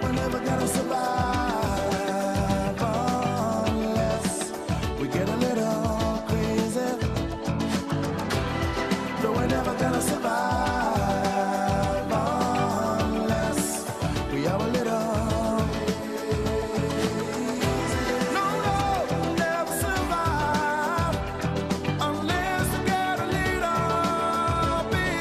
we're never gonna survive unless we get a little crazy. No, we're never gonna survive unless we are a little crazy. No, we'll never survive unless we get a little bit.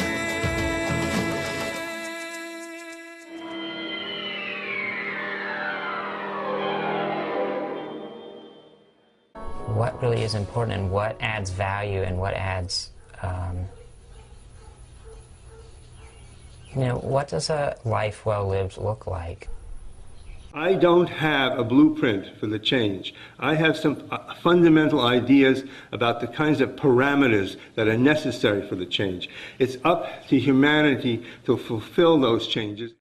What really is important and what adds value and what adds, what does a life well lived look like? I don't have a blueprint for the change. I have some fundamental ideas about the kinds of parameters that are necessary for the change. It's up to humanity to fulfill those changes.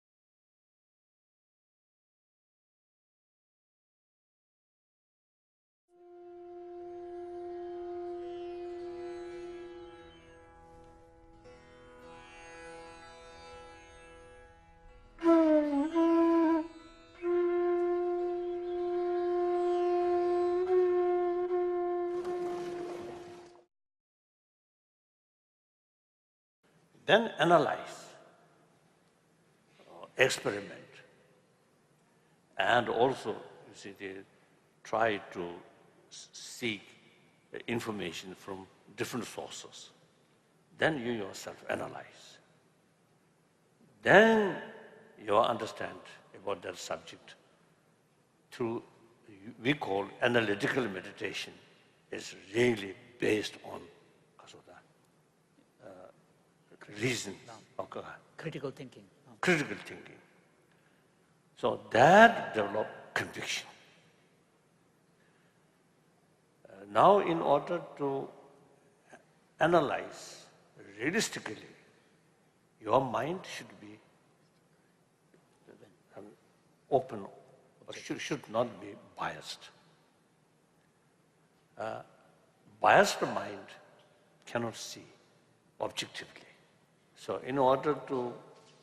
Then analyze, experiment, and also, you see, they try to seek information from different sources. Then you yourself analyze. Then you understand about that subject through, we call analytical meditation, is really based on reason, critical thinking. Critical thinking. So that develops conviction. Now, in order to analyze realistically, your mind should be open, but should not be biased. Biased mind cannot see objectively. So in order to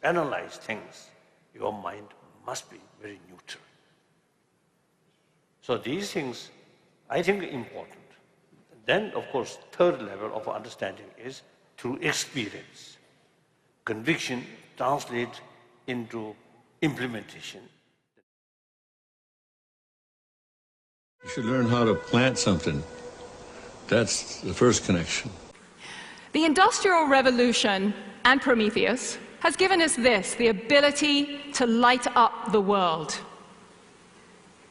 analyze things, your mind must be very neutral. So these things, I think, are important. Then, of course, third level of understanding is through experience. Conviction translates into implementation. You should learn how to plant something. That's the first connection. The Industrial Revolution and Prometheus has given us this, the ability to light up the world.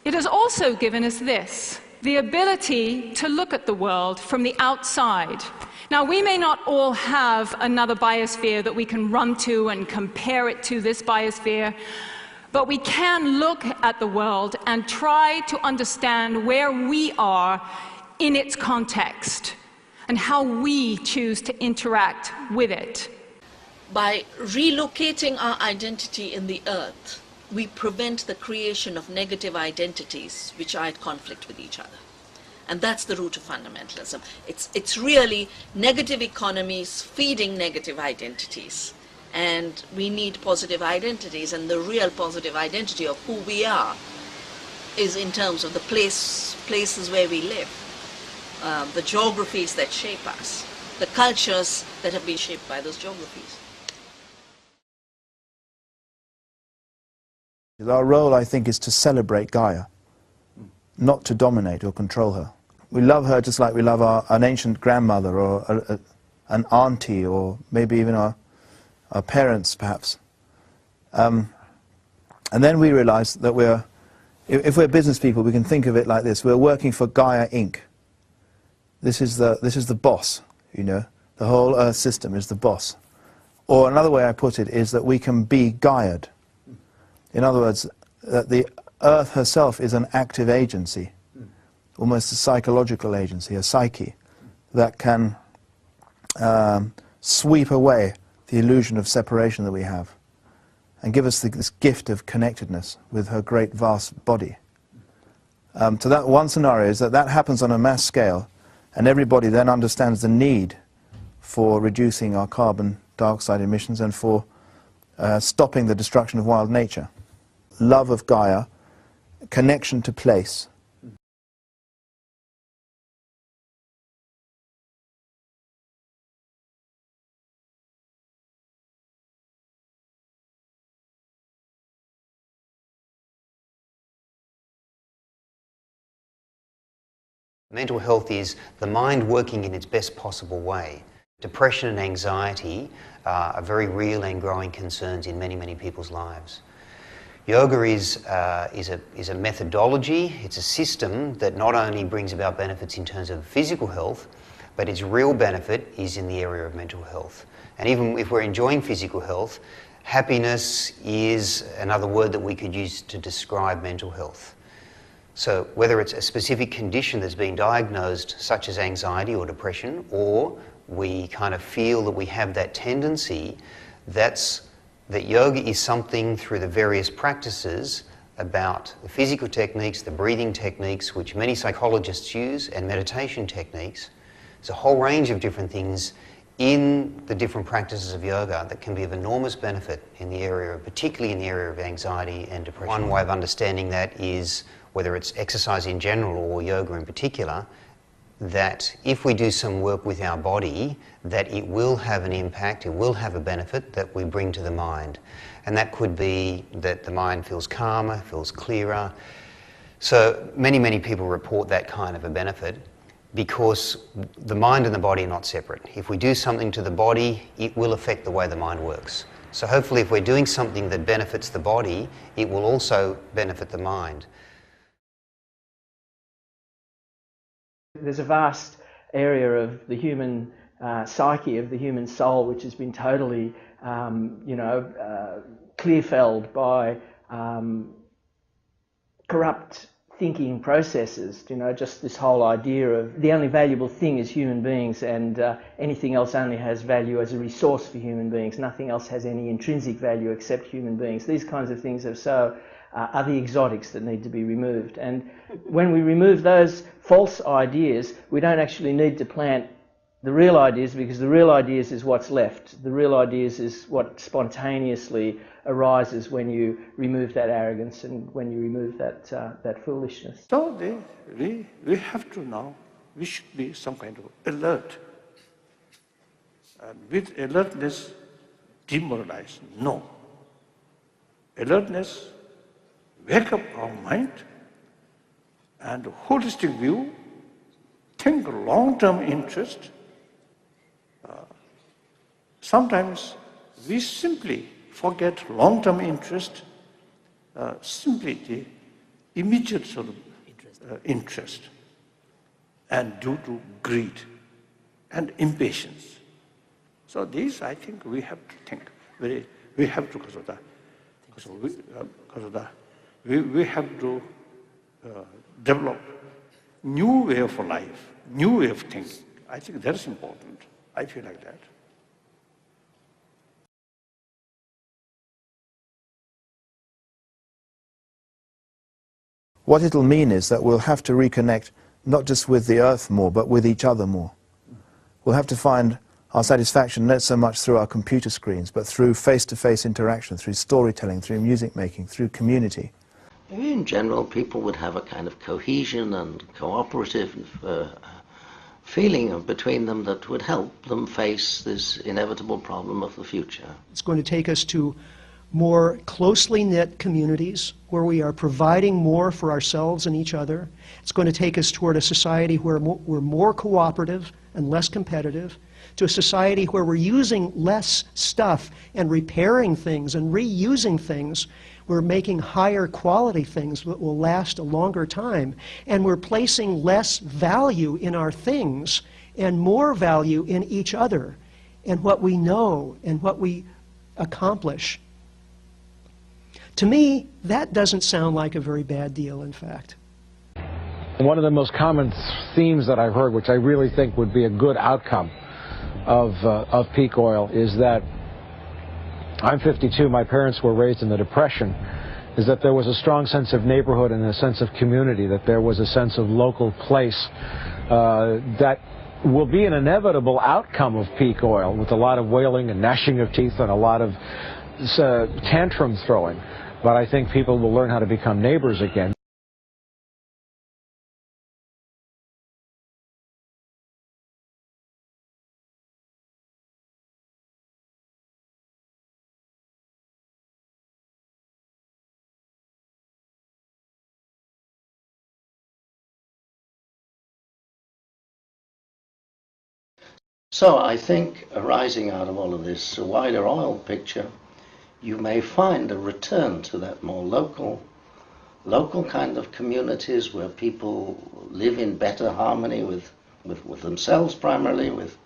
It has also given us this, the ability to look at the world from the outside. Now, we may not all have another biosphere that we can run to and compare it to this biosphere, but we can look at the world and try to understand where we are in its context and how we choose to interact with it. By relocating our identity in the earth, we prevent the creation of negative identities which are at conflict with each other. And that's the root of fundamentalism. It's really negative economies feeding negative identities. And we need positive identities, and the real positive identity of who we are is in terms of the places where we live, the geographies that shape us, the cultures that have been shaped by those geographies. Our role, I think, is to celebrate Gaia, not to dominate or control her. We love her just like we love an ancient grandmother or an auntie, or maybe even our parents, perhaps. And then we realize that if we're business people, we can think of it like this. We're working for Gaia Inc. This is the boss, you know. The whole Earth system is the boss. Or another way I put it is that we can be Gaia'd. In other words, that the Earth herself is an active agency, almost a psychological agency, a psyche, that can sweep away the illusion of separation that we have and give us this gift of connectedness with her great vast body. So that one scenario is that happens on a mass scale, and everybody then understands the need for reducing our carbon dioxide emissions and for stopping the destruction of wild nature. love of Gaia, connection to place. Mental health is the mind working in its best possible way. Depression and anxiety are very real and growing concerns in many, many people's lives. Yoga is a methodology, it's a system that not only brings about benefits in terms of physical health, but its real benefit is in the area of mental health. And even if we're enjoying physical health, happiness is another word that we could use to describe mental health. So whether it's a specific condition that's been diagnosed, such as anxiety or depression, or we kind of feel that we have that tendency, that yoga is something through the various practices about the physical techniques, the breathing techniques, which many psychologists use, and meditation techniques. There's a whole range of different things in the different practices of yoga that can be of enormous benefit in the area, particularly in the area of anxiety and depression. One way of understanding that is, whether it's exercise in general or yoga in particular, that if we do some work with our body, that it will have an impact, it will have a benefit that we bring to the mind. And that could be that the mind feels calmer, feels clearer. So many, many people report that kind of a benefit because the mind and the body are not separate. If we do something to the body, it will affect the way the mind works. So hopefully if we're doing something that benefits the body, it will also benefit the mind. There's a vast area of the human psyche, of the human soul, which has been totally, clear-felled by corrupt thinking processes. Just this whole idea of the only valuable thing is human beings, and anything else only has value as a resource for human beings. Nothing else has any intrinsic value except human beings. These kinds of things are the exotics that need to be removed. And when we remove those false ideas, we don't actually need to plant the real ideas, because the real ideas is what's left. The real ideas is what spontaneously arises when you remove that arrogance and when you remove that foolishness. So we have to now, we should be some kind of alert. And with alertness, demoralize. No. Alertness, wake up our mind, and holistic view, think long-term interest. Sometimes we simply forget long-term interest, simply the immediate sort of interest, and due to greed and impatience. So these, I think, we have to think. We have to, we have to develop new way of life, new way of thinking. I think that's important. I feel like that. What it'll mean is that we'll have to reconnect not just with the earth more, but with each other more. We'll have to find our satisfaction not so much through our computer screens, but through face-to-face interaction, through storytelling, through music making, through community. In general, people would have a kind of cohesion and cooperative feeling between them that would help them face this inevitable problem of the future. It's going to take us to more closely knit communities where we are providing more for ourselves and each other. It's going to take us toward a society where we're more cooperative and less competitive, to a society where we're using less stuff and repairing things and reusing things. We're making higher quality things that will last a longer time, and we're placing less value in our things and more value in each other and what we know and what we accomplish. To me, that doesn't sound like a very bad deal, in fact. One of the most common themes that I've heard, which I really think would be a good outcome of peak oil, is that I'm 52, my parents were raised in the Depression, is that there was a strong sense of neighborhood and a sense of community, that there was a sense of local place that will be an inevitable outcome of peak oil, with a lot of wailing and gnashing of teeth and a lot of tantrum throwing, but I think people will learn how to become neighbors again. So I think arising out of all of this wider oil picture, you may find a return to that more local kind of communities where people live in better harmony with themselves primarily, with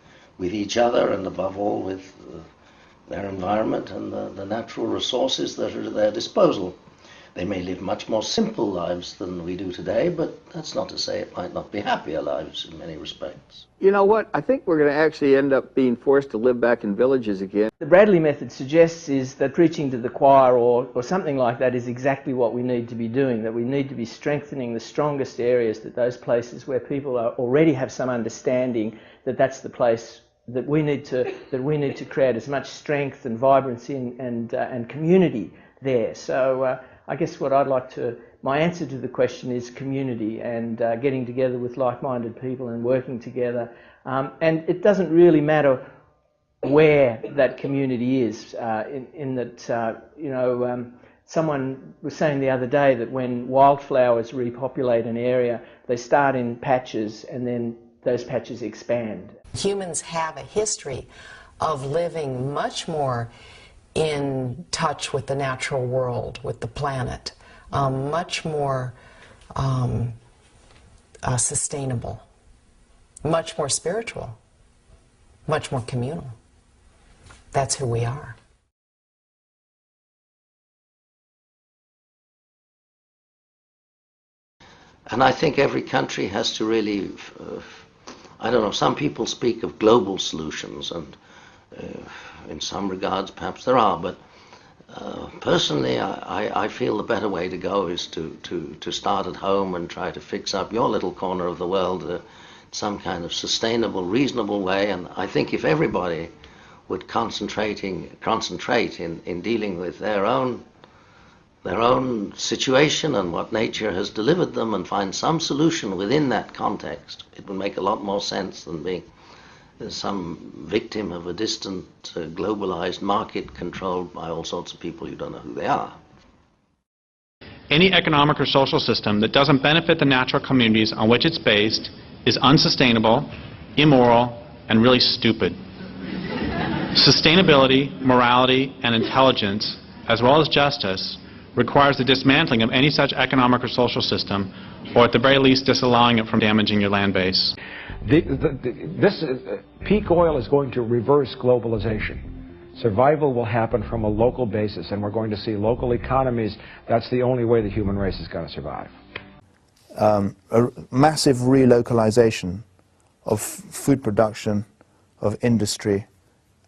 each other, and above all with their environment and the natural resources that are at their disposal. They may live much more simple lives than we do today, but that's not to say it might not be happier lives in many respects. You know what? I think we're going to actually end up being forced to live back in villages again. The Bradley method suggests is that preaching to the choir or something like that is exactly what we need to be doing, that we need to be strengthening the strongest areas, that those places where people already have some understanding, that's the place that we need to create as much strength and vibrancy and community there. So I guess what I'd like to, my answer to the question is community and getting together with like-minded people and working together. And it doesn't really matter where that community is, in that, you know, someone was saying the other day that when wildflowers repopulate an area, they start in patches and then those patches expand. Humans have a history of living much more in touch with the natural world, with the planet, much more sustainable, much more spiritual, much more communal. That's who we are. And I think every country has to really, I don't know, some people speak of global solutions, and in some regards perhaps there are, but personally I feel the better way to go is to start at home and try to fix up your little corner of the world in some kind of sustainable, reasonable way. And I think if everybody would concentrate in dealing with their own situation and what nature has delivered them and find some solution within that context, it would make a lot more sense than being some victim of a distant globalized market controlled by all sorts of people you don't know who they are. Any economic or social system that doesn't benefit the natural communities on which it's based is unsustainable, immoral, and really stupid. Sustainability, morality, and intelligence, as well as justice, requires the dismantling of any such economic or social system, or at the very least disallowing it from damaging your land base. Peak oil is going to reverse globalization. Survival will happen from a local basis, and we're going to see local economies. That's the only way the human race is going to survive. A massive relocalization of food production, of industry,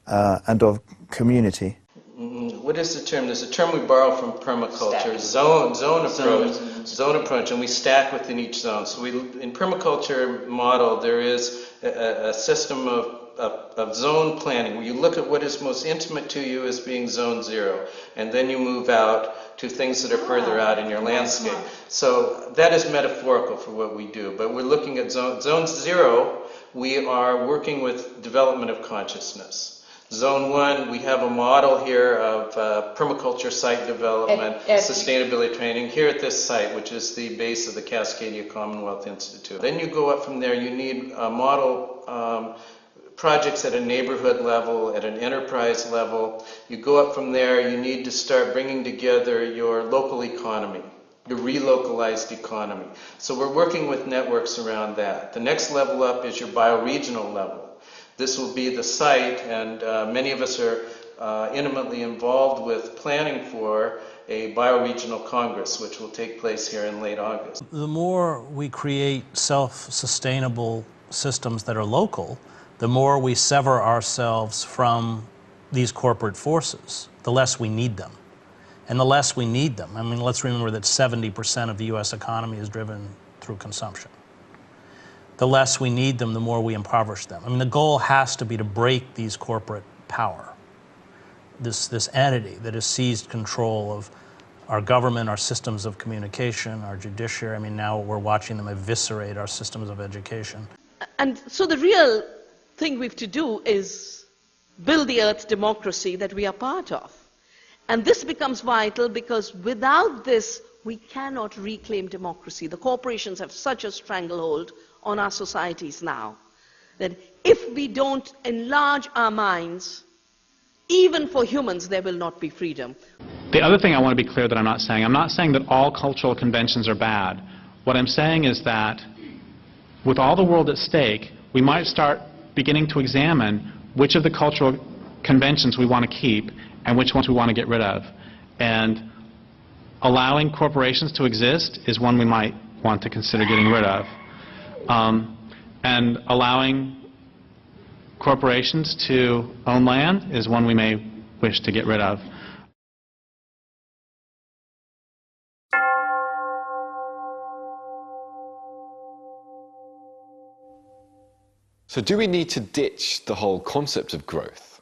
and of community. What is the term? There's a term we borrow from permaculture, zone approach, and we stack within each zone. So in permaculture model, there is a system of zone planning where you look at what is most intimate to you as being zone 0, and then you move out to things that are further out in your landscape. So that is metaphorical for what we do, but we're looking at zone 0. We are working with development of consciousness. Zone 1, we have a model here of permaculture site development, sustainability training here at this site, which is the base of the Cascadia Commonwealth Institute. Then you go up from there, you need model projects at a neighborhood level, at an enterprise level. You go up from there, you need to start bringing together your local economy, your relocalized economy. So we're working with networks around that. The next level up is your bioregional level. This will be the site, and many of us are intimately involved with planning for a bioregional congress, which will take place here in late August. The more we create self-sustainable systems that are local, the more we sever ourselves from these corporate forces, the less we need them. And the less we need them, I mean, let's remember that 70% of the U.S. economy is driven through consumption. The less we need them, the more we impoverish them. I mean, the goal has to be to break these corporate power. this entity that has seized control of our government, our systems of communication, our judiciary. I mean, now we're watching them eviscerate our systems of education. And so the real thing we have to do is build the Earth democracy that we are part of. And this becomes vital because without this, we cannot reclaim democracy. The corporations have such a stranglehold on our societies now that if we don't enlarge our minds, even for humans, there will not be freedom. The other thing I want to be clear that I'm not saying that all cultural conventions are bad. What I'm saying is that with all the world at stake, we might start beginning to examine which of the cultural conventions we want to keep and which ones we want to get rid of. And allowing corporations to exist is one we might want to consider getting rid of. And allowing corporations to own land is one we may wish to get rid of. So do we need to ditch the whole concept of growth?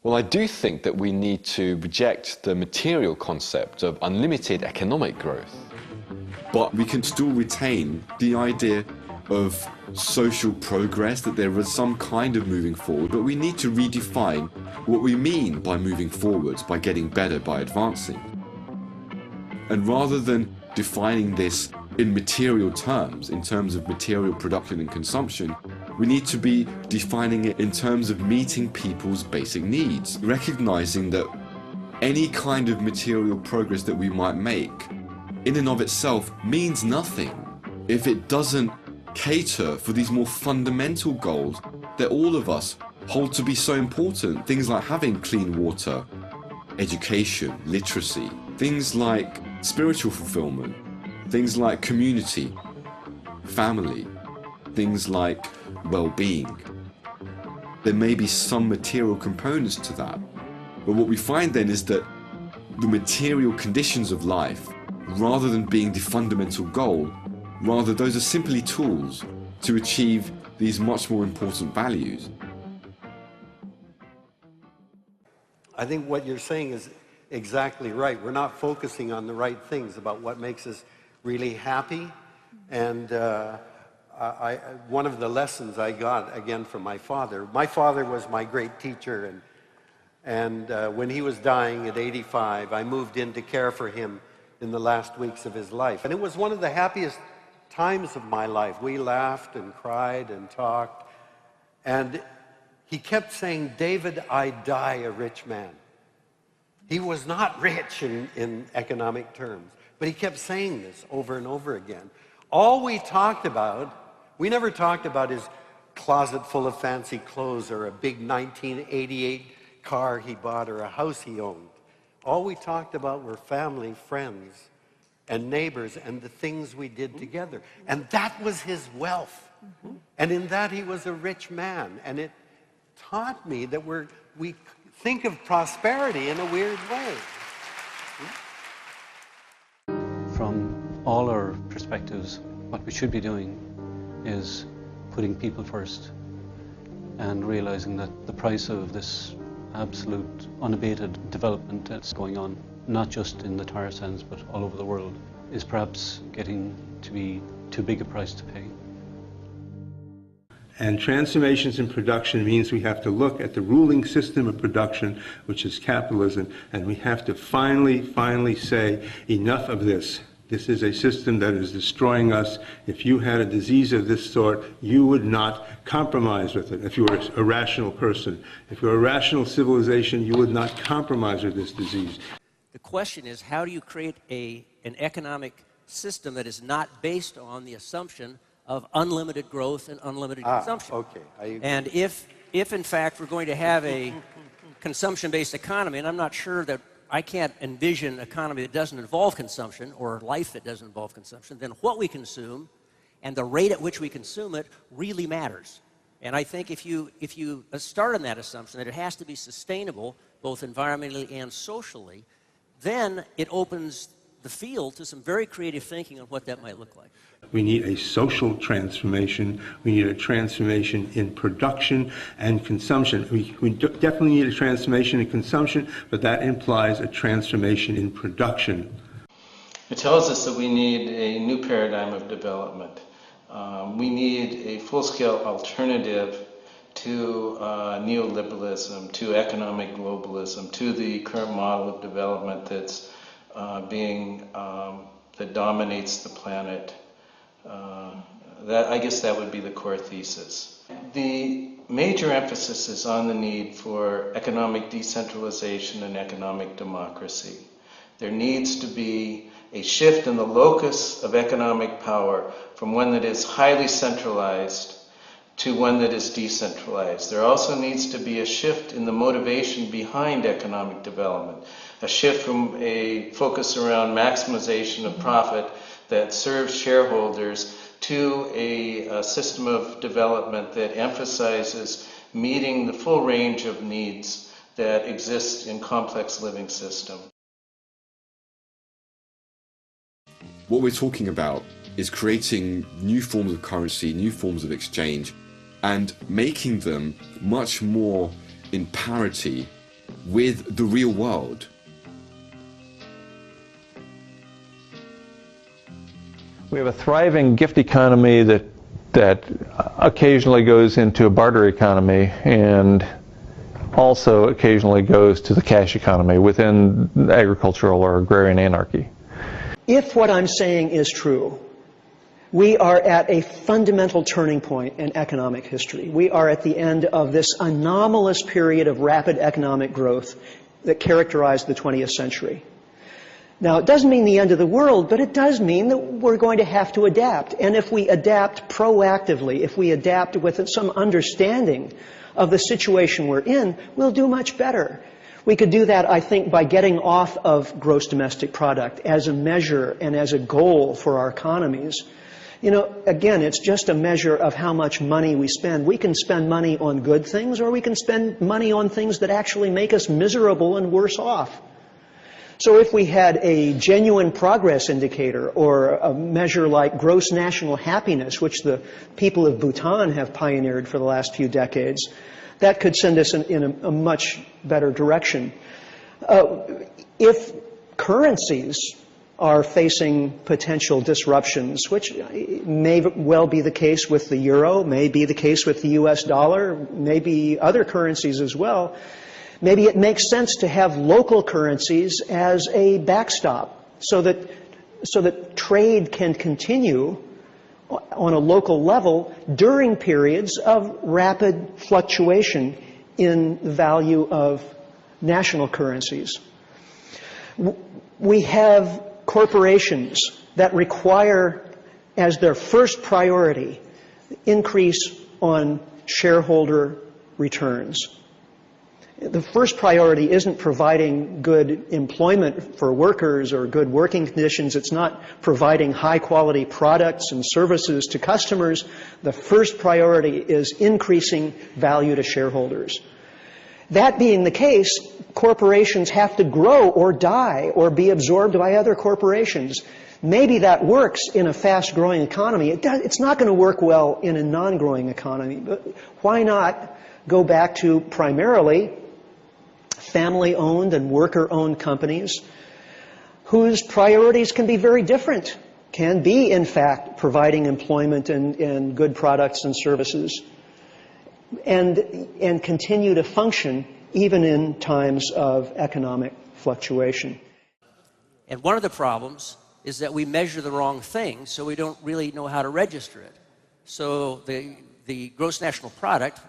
Well, I do think that we need to reject the material concept of unlimited economic growth. But we can still retain the idea of social progress, that there is some kind of moving forward, but we need to redefine what we mean by moving forwards, by getting better, by advancing. And rather than defining this in material terms, in terms of material production and consumption, we need to be defining it in terms of meeting people's basic needs, recognizing that any kind of material progress that we might make in and of itself means nothing if it doesn't cater for these more fundamental goals that all of us hold to be so important. Things like having clean water, education, literacy, things like spiritual fulfillment, things like community, family, things like well-being. There may be some material components to that, but what we find then is that the material conditions of life, rather than being the fundamental goal, rather those are simply tools to achieve these much more important values. I think what you're saying is exactly right. We're not focusing on the right things about what makes us really happy. And one of the lessons I got, again, from my father was my great teacher, and when he was dying at 85, I moved in to care for him in the last weeks of his life. And it was one of the happiest times of my life. We laughed and cried and talked. And he kept saying, "David, I die a rich man." He was not rich in economic terms, but he kept saying this over and over again. All we talked about, we never talked about his closet full of fancy clothes or a big 1988 car he bought or a house he owned. All we talked about were family, friends, and neighbors, and the things we did together. And that was his wealth. And in that he was a rich man. And it taught me that we think of prosperity in a weird way. From all our perspectives, what we should be doing is putting people first and realizing that the price of this absolute unabated development that's going on, not just in the tar sands but all over the world, is perhaps getting to be too big a price to pay. And transformations in production means we have to look at the ruling system of production, which is capitalism, and we have to finally say, enough of this. This is a system that is destroying us. If you had a disease of this sort, you would not compromise with it if you were a rational person. If you're a rational civilization, you would not compromise with this disease. The question is, how do you create an economic system that is not based on the assumption of unlimited growth and unlimited consumption? Okay, I agree. And if in fact we're going to have a consumption-based economy, and I'm not sure that I can't envision an economy that doesn't involve consumption or life that doesn't involve consumption, then what we consume and the rate at which we consume it really matters. And I think if you start on that assumption that it has to be sustainable both environmentally and socially, then it opens the field to some very creative thinking on what that might look like. We need a social transformation. We need a transformation in production and consumption. We definitely need a transformation in consumption, but that implies a transformation in production. It tells us that we need a new paradigm of development. We need a full-scale alternative to neoliberalism, to economic globalism, to the current model of development that's that dominates the planet. I guess that would be the core thesis. The major emphasis is on the need for economic decentralization and economic democracy. There needs to be a shift in the locus of economic power from one that is highly centralized to one that is decentralized. There also needs to be a shift in the motivation behind economic development, a shift from a focus around maximization of profit that serves shareholders to a system of development that emphasizes meeting the full range of needs that exist in complex living systems. What we're talking about is creating new forms of currency, new forms of exchange, and making them much more in parity with the real world. We have a thriving gift economy that occasionally goes into a barter economy and also occasionally goes to the cash economy within agricultural or agrarian anarchy. If what I'm saying is true, we are at a fundamental turning point in economic history. We are at the end of this anomalous period of rapid economic growth that characterized the 20th century. Now, it doesn't mean the end of the world, but it does mean that we're going to have to adapt. And if we adapt proactively, if we adapt with some understanding of the situation we're in, we'll do much better. We could do that, I think, by getting off of gross domestic product as a measure and as a goal for our economies. You know, again, it's just a measure of how much money we spend. We can spend money on good things, or we can spend money on things that actually make us miserable and worse off. So if we had a genuine progress indicator or a measure like gross national happiness, which the people of Bhutan have pioneered for the last few decades, that could send us in a much better direction. If currencies are facing potential disruptions, which may well be the case with the euro, may be the case with the US dollar, may be other currencies as well, maybe it makes sense to have local currencies as a backstop so that trade can continue on a local level during periods of rapid fluctuation in the value of national currencies. We have corporations that require as their first priority increase on shareholder returns. The first priority isn't providing good employment for workers or good working conditions. It's not providing high-quality products and services to customers. The first priority is increasing value to shareholders. That being the case, corporations have to grow or die or be absorbed by other corporations. Maybe that works in a fast-growing economy. It's not going to work well in a non-growing economy. But why not go back to primarily family-owned and worker-owned companies whose priorities can be very different, can be, in fact, providing employment and good products and services, and continue to function even in times of economic fluctuation. And one of the problems is that we measure the wrong thing, so we don't really know how to register it. So the gross national product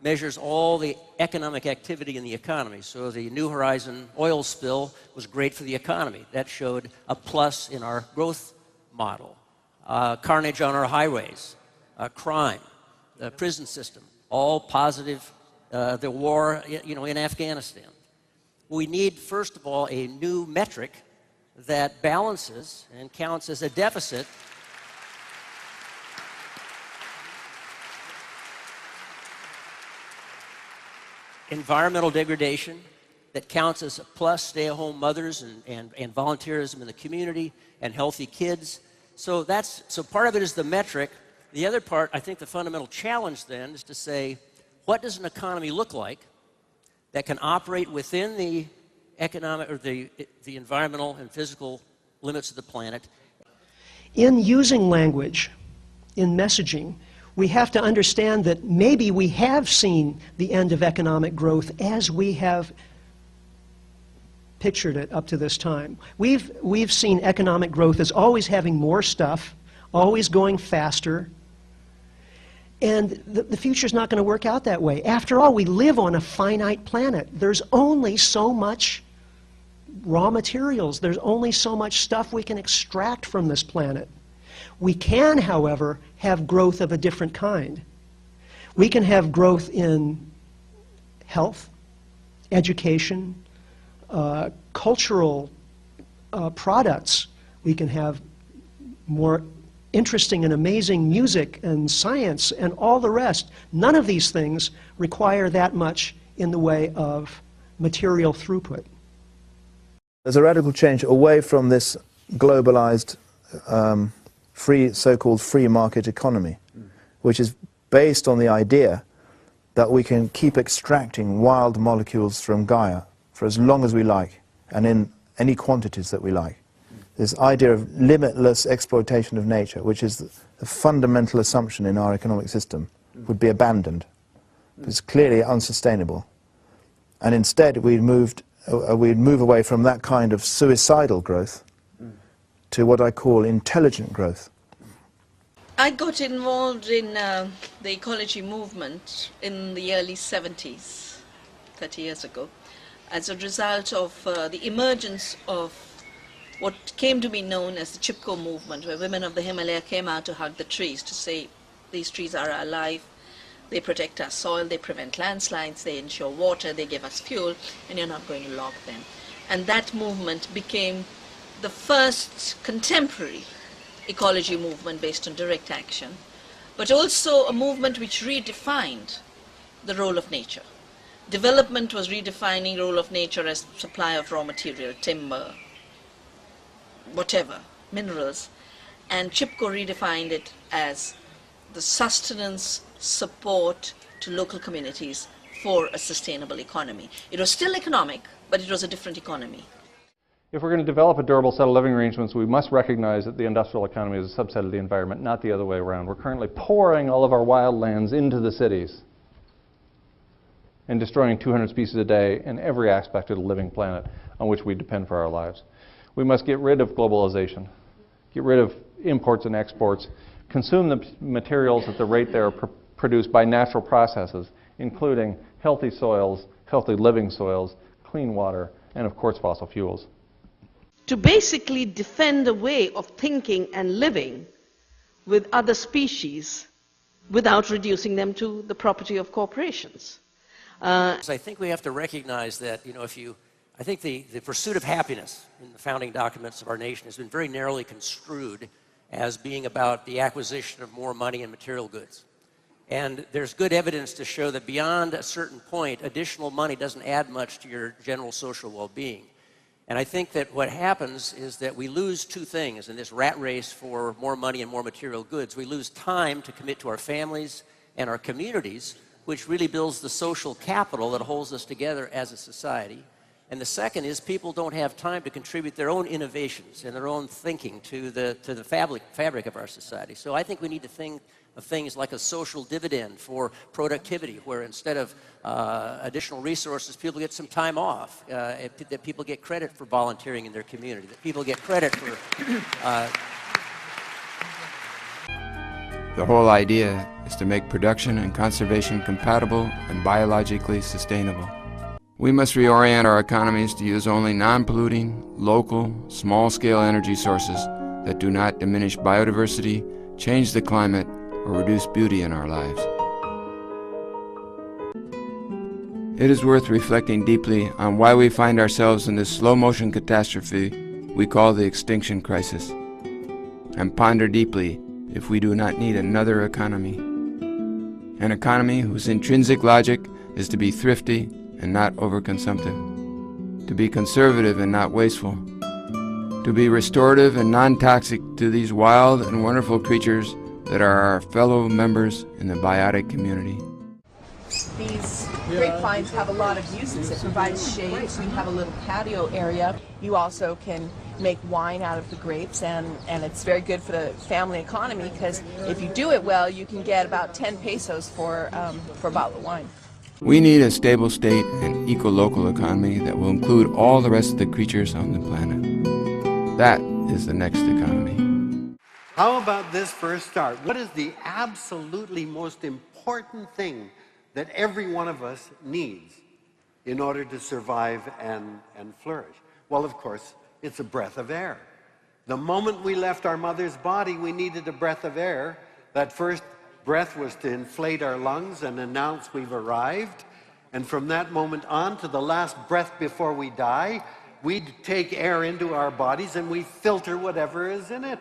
measures all the economic activity in the economy. So the New Horizon oil spill was great for the economy. That showed a plus in our growth model. Carnage on our highways, crime, the prison system, all positive. The war, in Afghanistan. We need, first of all, a new metric that balances and counts as a deficit environmental degradation, that counts as a plus stay-at-home mothers and volunteerism in the community and healthy kids. So part of it is the metric. The other part, I think the fundamental challenge then is to say, what does an economy look like that can operate within the economic or the environmental and physical limits of the planet? In using language, in messaging, we have to understand that maybe we have seen the end of economic growth as we have pictured it up to this time. We've seen economic growth as always having more stuff, always going faster, and the future's not going to work out that way. After all, we live on a finite planet. There's only so much raw materials. There's only so much stuff we can extract from this planet. We can, however, have growth of a different kind. We can have growth in health, education, cultural products. We can have more interesting and amazing music and science and all the rest. None of these things require that much in the way of material throughput. There's a radical change away from this globalized so-called free market economy, which is based on the idea that we can keep extracting wild molecules from Gaia for as long as we like and in any quantities that we like. This idea of limitless exploitation of nature, which is the fundamental assumption in our economic system, would be abandoned. It's clearly unsustainable. And instead we'd move away from that kind of suicidal growth to what I call intelligent growth. I got involved in the ecology movement in the early 70s, 30 years ago, as a result of the emergence of what came to be known as the Chipko movement, where women of the Himalaya came out to hug the trees to say, these trees are our life, they protect our soil, they prevent landslides, they ensure water, they give us fuel, and you're not going to log them. And that movement became the first contemporary ecology movement based on direct action, but also a movement which redefined the role of nature. Development was redefining the role of nature as supply of raw material, timber, whatever, minerals, and Chipko redefined it as the sustenance, support to local communities for a sustainable economy. It was still economic, but it was a different economy. If we're going to develop a durable set of living arrangements, we must recognize that the industrial economy is a subset of the environment, not the other way around. We're currently pouring all of our wildlands into the cities and destroying 200 species a day in every aspect of the living planet on which we depend for our lives. We must get rid of globalization, get rid of imports and exports, consume the materials at the rate they are produced by natural processes, including healthy soils, healthy living soils, clean water, and of course fossil fuels. To basically defend a way of thinking and living with other species without reducing them to the property of corporations. I think we have to recognize that, I think the pursuit of happiness in the founding documents of our nation has been very narrowly construed as being about the acquisition of more money and material goods. And there's good evidence to show that beyond a certain point, additional money doesn't add much to your general social well-being. And I think that what happens is that we lose two things in this rat race for more money and more material goods. We lose time to commit to our families and our communities, which really builds the social capital that holds us together as a society. And the second is people don't have time to contribute their own innovations and their own thinking to the fabric of our society. So I think we need to think of things like a social dividend for productivity, where instead of additional resources, people get some time off, that people get credit for volunteering in their community, that people get credit for... The whole idea is to make production and conservation compatible and biologically sustainable. We must reorient our economies to use only non-polluting, local, small-scale energy sources that do not diminish biodiversity, change the climate, or reduce beauty in our lives. It is worth reflecting deeply on why we find ourselves in this slow-motion catastrophe we call the extinction crisis, and ponder deeply if we do not need another economy. An economy whose intrinsic logic is to be thrifty and not overconsumptive, to be conservative and not wasteful, to be restorative and non-toxic to these wild and wonderful creatures that are our fellow members in the biotic community. These grapevines have a lot of uses. It provides shade, so you have a little patio area. You also can make wine out of the grapes, and it's very good for the family economy, because if you do it well, you can get about 10 pesos for a bottle of wine. We need a stable state and eco-local economy that will include all the rest of the creatures on the planet. That is the next economy. How about this for a start? What is the absolutely most important thing that every one of us needs in order to survive and flourish? Well, of course, it's a breath of air. The moment we left our mother's body, we needed a breath of air. That first breath was to inflate our lungs and announce we've arrived. And from that moment on to the last breath before we die, we take air into our bodies and we filter whatever is in it.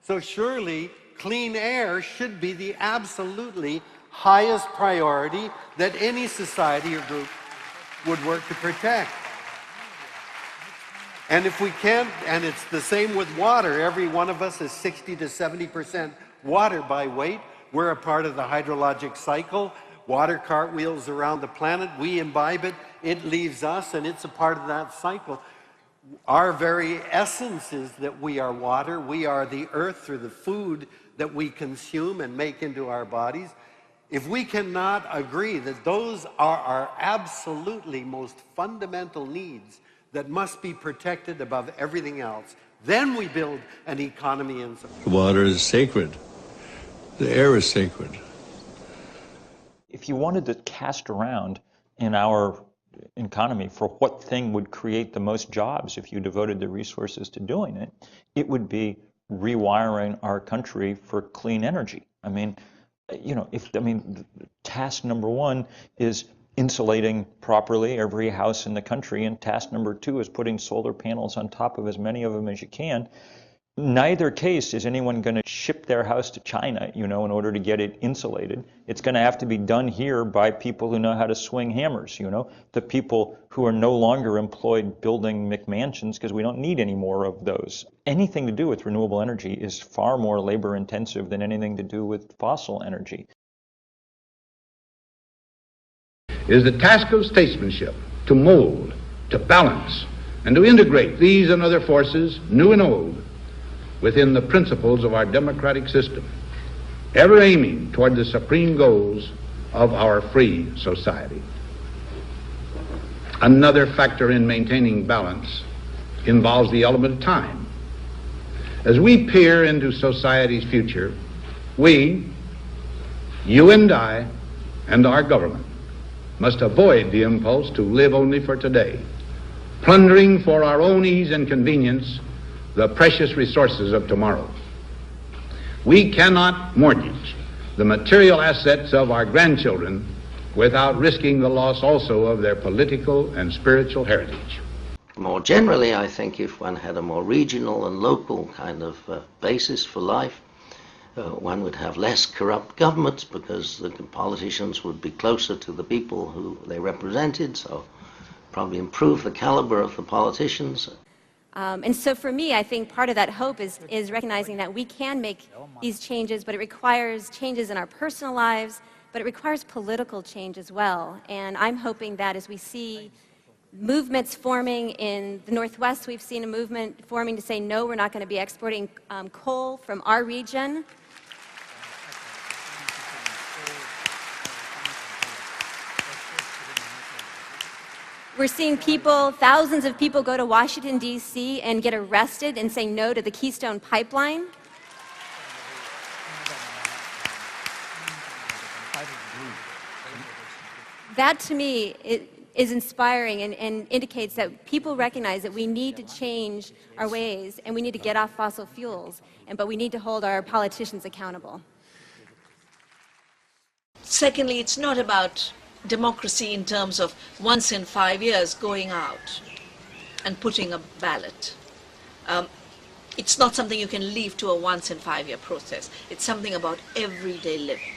So surely clean air should be the absolutely highest priority that any society or group would work to protect. And if we can't, and it's the same with water, every one of us is 60 to 70% water by weight. We're a part of the hydrologic cycle. Water cartwheels around the planet. We imbibe it, it leaves us, and it's a part of that cycle. Our very essence is that we are water. We are the earth through the food that we consume and make into our bodies. If we cannot agree that those are our absolutely most fundamental needs that must be protected above everything else, then we build an economy in society. Water is sacred. The air is sacred. If you wanted to cast around in our economy for what thing would create the most jobs if you devoted the resources to doing it, it would be rewiring our country for clean energy. I mean, task number one is insulating properly every house in the country, and task number two is putting solar panels on top of as many of them as you can. Neither case is anyone going to ship their house to China, in order to get it insulated. It's going to have to be done here by people who know how to swing hammers, the people who are no longer employed building McMansions, because we don't need any more of those. Anything to do with renewable energy is far more labor intensive than anything to do with fossil energy. It is the task of statesmanship to mold, to balance, and to integrate these and other forces, new and old, within the principles of our democratic system, ever aiming toward the supreme goals of our free society. Another factor in maintaining balance involves the element of time. As we peer into society's future, we, you and I, and our government, must avoid the impulse to live only for today, plundering for our own ease and convenience the precious resources of tomorrow. We cannot mortgage the material assets of our grandchildren without risking the loss also of their political and spiritual heritage. More generally, I think if one had a more regional and local kind of basis for life, one would have less corrupt governments because the politicians would be closer to the people who they represented, so probably improve the caliber of the politicians. And so for me, I think part of that hope is recognizing that we can make these changes, but it requires changes in our personal lives, but it requires political change as well. And I'm hoping that as we see movements forming in the Northwest, we've seen a movement forming to say, no, we're not going to be exporting coal from our region. We're seeing people, thousands of people go to Washington, D.C. and get arrested and say no to the Keystone Pipeline. That, to me, is inspiring and indicates that people recognize that we need to change our ways and we need to get off fossil fuels, but we need to hold our politicians accountable. Secondly, it's not about democracy in terms of once in 5 years going out and putting a ballot. It's not something you can leave to a once in 5 year process. It's something about everyday living.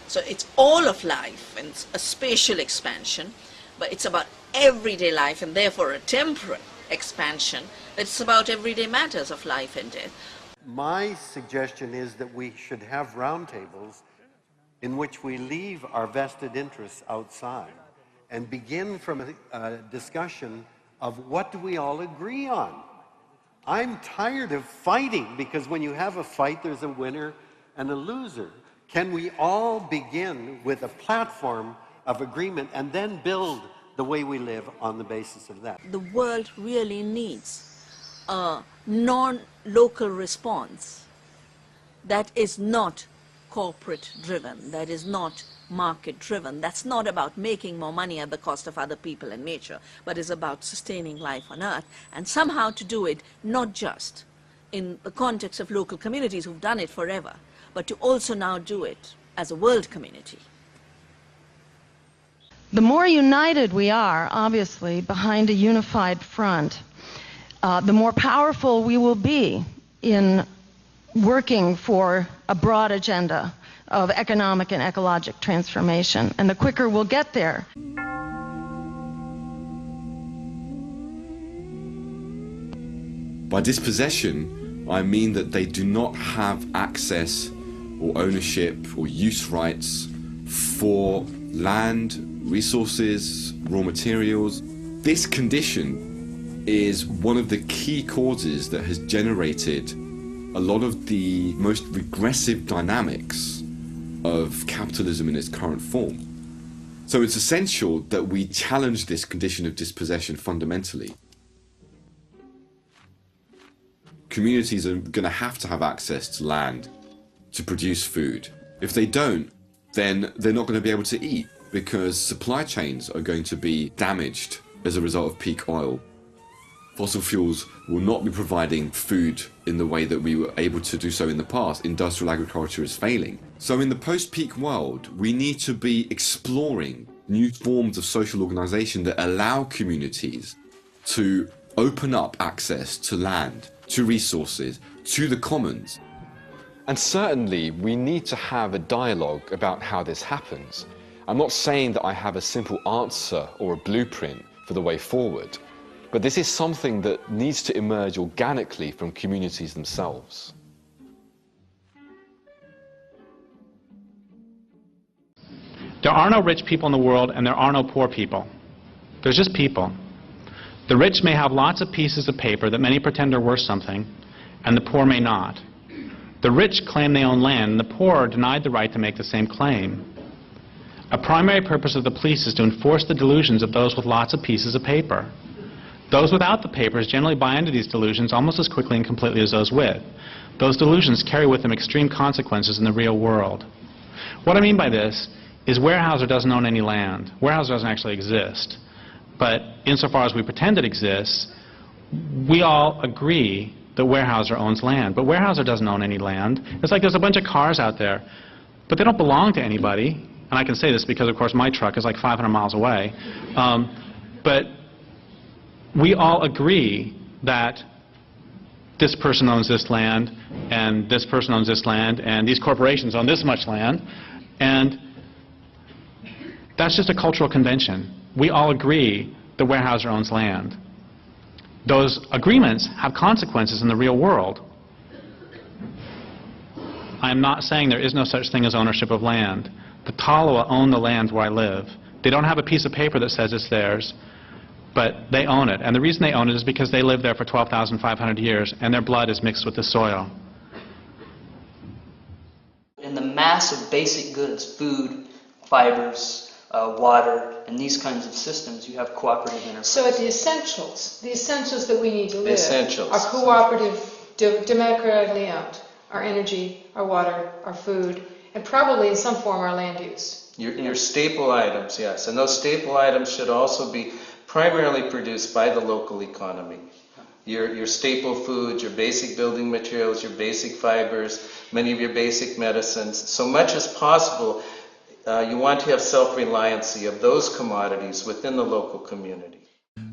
So it's all of life and a spatial expansion, but it's about everyday life and therefore a temporal expansion. It's about everyday matters of life and death. My suggestion is that we should have roundtables in which we leave our vested interests outside and begin from a discussion of what do we all agree on. I'm tired of fighting, because when you have a fight, there's a winner and a loser. Can we all begin with a platform of agreement and then build the way we live on the basis of that? The world really needs a non-local response that is not corporate-driven, that is not market-driven, that's not about making more money at the cost of other people and nature, but is about sustaining life on Earth, and somehow to do it not just in the context of local communities who've done it forever, but to also now do it as a world community. The more united we are, obviously, behind a unified front, the more powerful we will be in working for a broad agenda of economic and ecologic transformation, and the quicker we'll get there. By dispossession, I mean that they do not have access or ownership or use rights for land, resources, raw materials. This condition is one of the key causes that has generated a lot of the most regressive dynamics of capitalism in its current form. So it's essential that we challenge this condition of dispossession fundamentally. Communities are going to have access to land to produce food. If they don't, then they're not going to be able to eat, because supply chains are going to be damaged as a result of peak oil. Fossil fuels will not be providing food in the way that we were able to do so in the past. Industrial agriculture is failing. So in the post-peak world, we need to be exploring new forms of social organization that allow communities to open up access to land, to resources, to the commons. And certainly we need to have a dialogue about how this happens. I'm not saying that I have a simple answer or a blueprint for the way forward, but this is something that needs to emerge organically from communities themselves. There are no rich people in the world, and there are no poor people. There's just people. The rich may have lots of pieces of paper that many pretend are worth something, and the poor may not. The rich claim they own land, and the poor are denied the right to make the same claim. A primary purpose of the police is to enforce the delusions of those with lots of pieces of paper. Those without the papers generally buy into these delusions almost as quickly and completely as those with. Those delusions carry with them extreme consequences in the real world. What I mean by this is Weyerhaeuser doesn't own any land. Weyerhaeuser doesn't actually exist. But insofar as we pretend it exists, we all agree that Weyerhaeuser owns land. But Weyerhaeuser doesn't own any land. It's like there's a bunch of cars out there, but they don't belong to anybody. And I can say this because, of course, my truck is like 500 miles away. But we all agree that this person owns this land, and this person owns this land, and these corporations own this much land, and that's just a cultural convention. We all agree that Weyerhaeuser owns land. Those agreements have consequences in the real world. I am not saying there is no such thing as ownership of land. The Tolowa own the land where I live. They don't have a piece of paper that says it's theirs, but they own it. And the reason they own it is because they lived there for 12,500 years, and their blood is mixed with the soil. In the mass of basic goods, food, fibers, water, and these kinds of systems, you have cooperative enterprise. So at the essentials that we need to live Essentials. are cooperative, democratically owned. Our energy, our water, our food, and probably in some form our land use. Your staple items, yes. And those staple items should also be primarily produced by the local economy. Your staple foods, your basic building materials, your basic fibers, many of your basic medicines. So much as possible, you want to have self-reliancy of those commodities within the local community.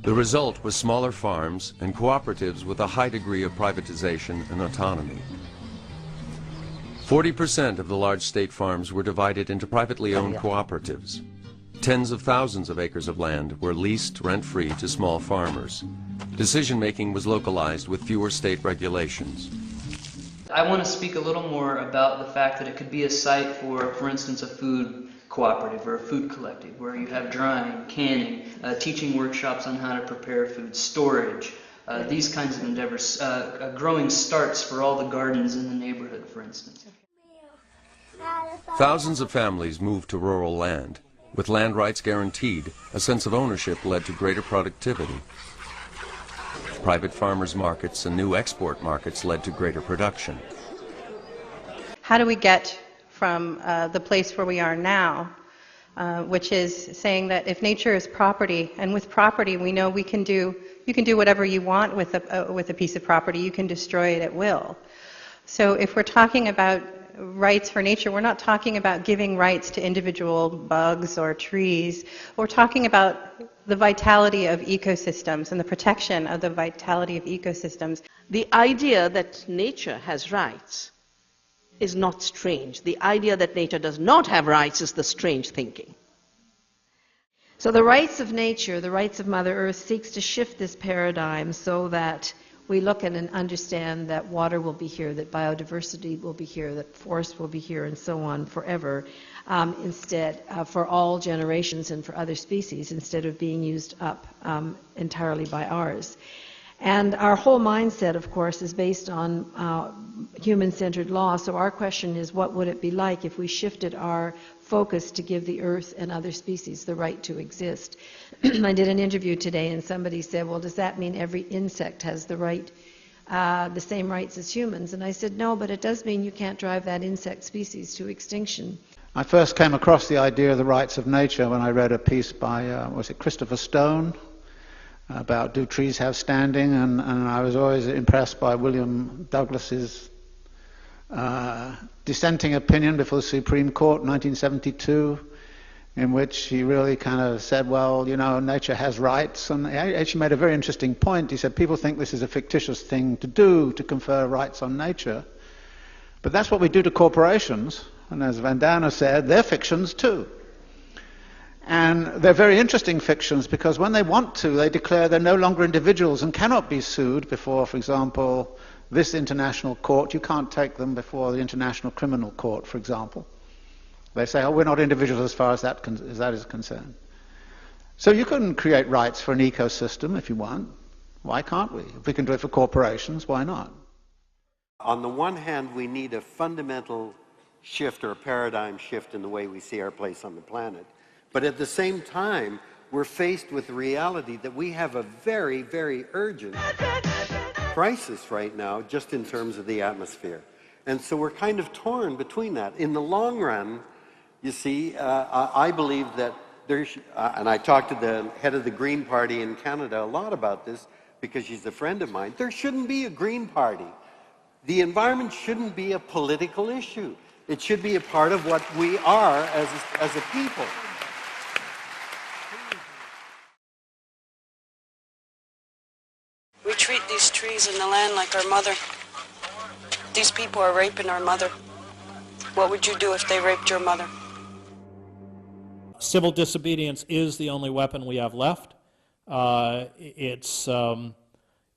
The result was smaller farms and cooperatives with a high degree of privatization and autonomy. 40% of the large state farms were divided into privately owned cooperatives. Tens of thousands of acres of land were leased rent-free to small farmers. Decision-making was localized with fewer state regulations. I want to speak a little more about the fact that it could be a site for instance, a food cooperative or a food collective where you have drying, canning, teaching workshops on how to prepare food, storage, these kinds of endeavors, growing starts for all the gardens in the neighborhood, for instance. Thousands of families moved to rural land. With land rights guaranteed, a sense of ownership led to greater productivity. Private farmers' markets and new export markets led to greater production. How do we get from the place where we are now, which is saying that if nature is property, and with property we know you can do whatever you want with a piece of property, you can destroy it at will. So if we're talking about rights for nature, we're not talking about giving rights to individual bugs or trees. We're talking about the vitality of ecosystems and the protection of the vitality of ecosystems. The idea that nature has rights is not strange. The idea that nature does not have rights is the strange thinking. So the rights of nature, the rights of Mother Earth, seeks to shift this paradigm so that we look at and understand that water will be here, that biodiversity will be here, that forest will be here, and so on forever, instead for all generations and for other species, instead of being used up entirely by ours. And our whole mindset, of course, is based on human-centered law. So our question is, what would it be like if we shifted our focus to give the earth and other species the right to exist? I did an interview today and somebody said, well, does that mean every insect has the right, the same rights as humans? And I said, no, but it does mean you can't drive that insect species to extinction. I first came across the idea of the rights of nature when I read a piece by, was it Christopher Stone, about do trees have standing, and I was always impressed by William Douglas's dissenting opinion before the Supreme Court in 1972, in which he really kind of said, well, you know, nature has rights, and he actually made a very interesting point. He said people think this is a fictitious thing to do, to confer rights on nature, but that's what we do to corporations, and as Vandana said, they're fictions too. And they're very interesting fictions because when they want to, they declare they're no longer individuals and cannot be sued before, for example, this international court. You can't take them before the International Criminal Court, for example. They say, oh, we're not individuals as far as that is concerned. So you can create rights for an ecosystem if you want. Why can't we? If we can do it for corporations, why not? On the one hand, we need a fundamental shift or a paradigm shift in the way we see our place on the planet. But at the same time, we're faced with the reality that we have a very, very urgent crisis right now, just in terms of the atmosphere. And so we're kind of torn between that. In the long run, you see, I believe that there's, and I talked to the head of the Green Party in Canada a lot about this, because she's a friend of mine. There shouldn't be a Green Party. The environment shouldn't be a political issue. It should be a part of what we are as a people. We treat these trees and the land like our mother. These people are raping our mother. What would you do if they raped your mother? Civil disobedience is the only weapon we have left. It's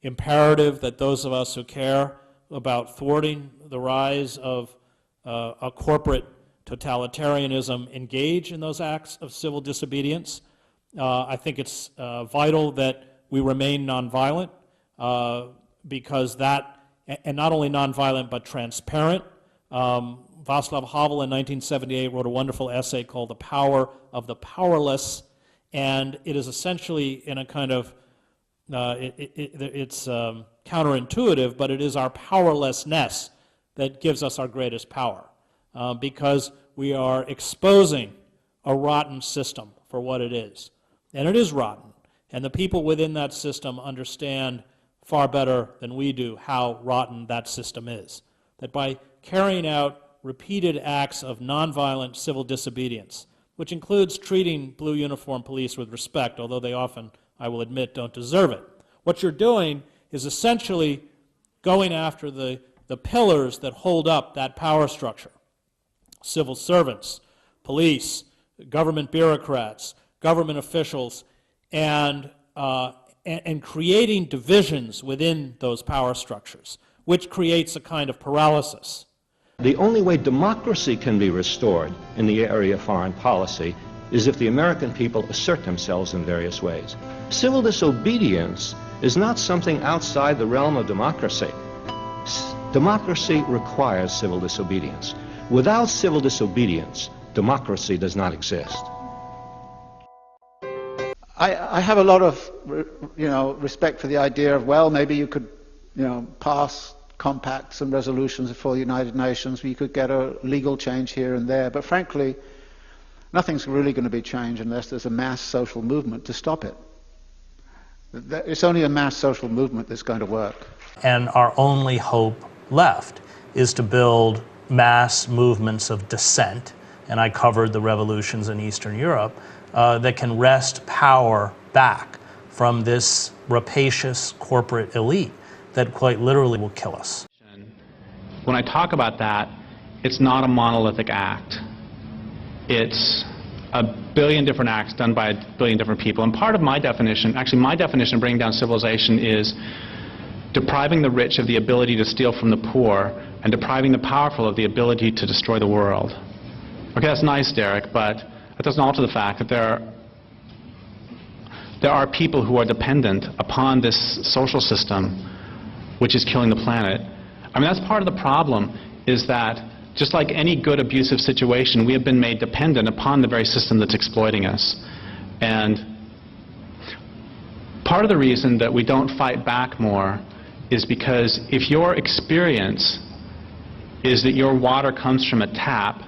imperative that those of us who care about thwarting the rise of a corporate totalitarianism engage in those acts of civil disobedience. I think it's vital that we remain nonviolent, because that, and not only nonviolent but transparent. Václav Havel in 1978 wrote a wonderful essay called The Power of the Powerless, and it is essentially in a kind of, it's counterintuitive, but it is our powerlessness that gives us our greatest power, because we are exposing a rotten system for what it is. And it is rotten, and the people within that system understand far better than we do how rotten that system is. That by carrying out repeated acts of nonviolent civil disobedience, which includes treating blue uniform police with respect, although they often, I will admit, don't deserve it. What you're doing is essentially going after the pillars that hold up that power structure. Civil servants, police, government bureaucrats, government officials, and and creating divisions within those power structures, which creates a kind of paralysis. The only way democracy can be restored in the area of foreign policy is if the American people assert themselves in various ways. Civil disobedience is not something outside the realm of democracy. Democracy requires civil disobedience. Without civil disobedience, democracy does not exist. I have a lot of, respect for the idea of, well, maybe you could, pass compacts and resolutions before the United Nations, you could get a legal change here and there, but frankly, nothing's really going to be changed unless there's a mass social movement to stop it. It's only a mass social movement that's going to work. And our only hope left is to build mass movements of dissent, and I covered the revolutions in Eastern Europe, that can wrest power back from this rapacious corporate elite that quite literally will kill us. When I talk about that, it's not a monolithic act. It's a billion different acts done by a billion different people. And part of my definition, actually my definition of bringing down civilization is depriving the rich of the ability to steal from the poor and depriving the powerful of the ability to destroy the world. Okay, that's nice, Derek, but that doesn't alter the fact that there are people who are dependent upon this social system which is killing the planet. I mean, that's part of the problem, is that just like any good abusive situation, we have been made dependent upon the very system that's exploiting us. And part of the reason that we don't fight back more is because if your experience is that your water comes from a tap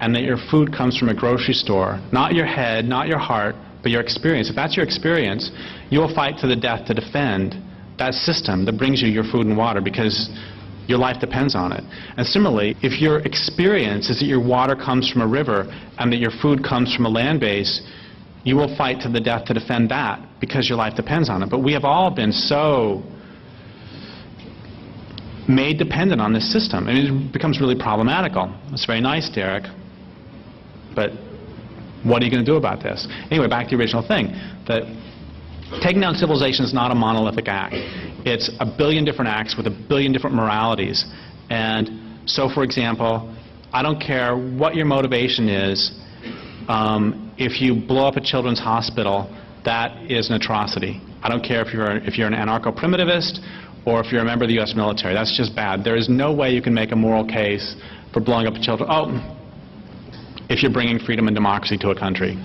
and that your food comes from a grocery store, not your head, not your heart, but your experience, if that's your experience, you'll fight to the death to defend that system that brings you your food and water because your life depends on it. And similarly, if your experience is that your water comes from a river and that your food comes from a land base, you will fight to the death to defend that because your life depends on it. But we have all been so made dependent on this system. I mean, it becomes really problematical. It's very nice, Derek, but what are you going to do about this? Anyway, back to the original thing, that taking down civilization is not a monolithic act. It's a billion different acts with a billion different moralities. And so, for example, I don't care what your motivation is, if you blow up a children's hospital, that is an atrocity. I don't care if you're an anarcho-primitivist or if you're a member of the U.S. military. That's just bad. There is no way you can make a moral case for blowing up a children. Oh, if you're bringing freedom and democracy to a country.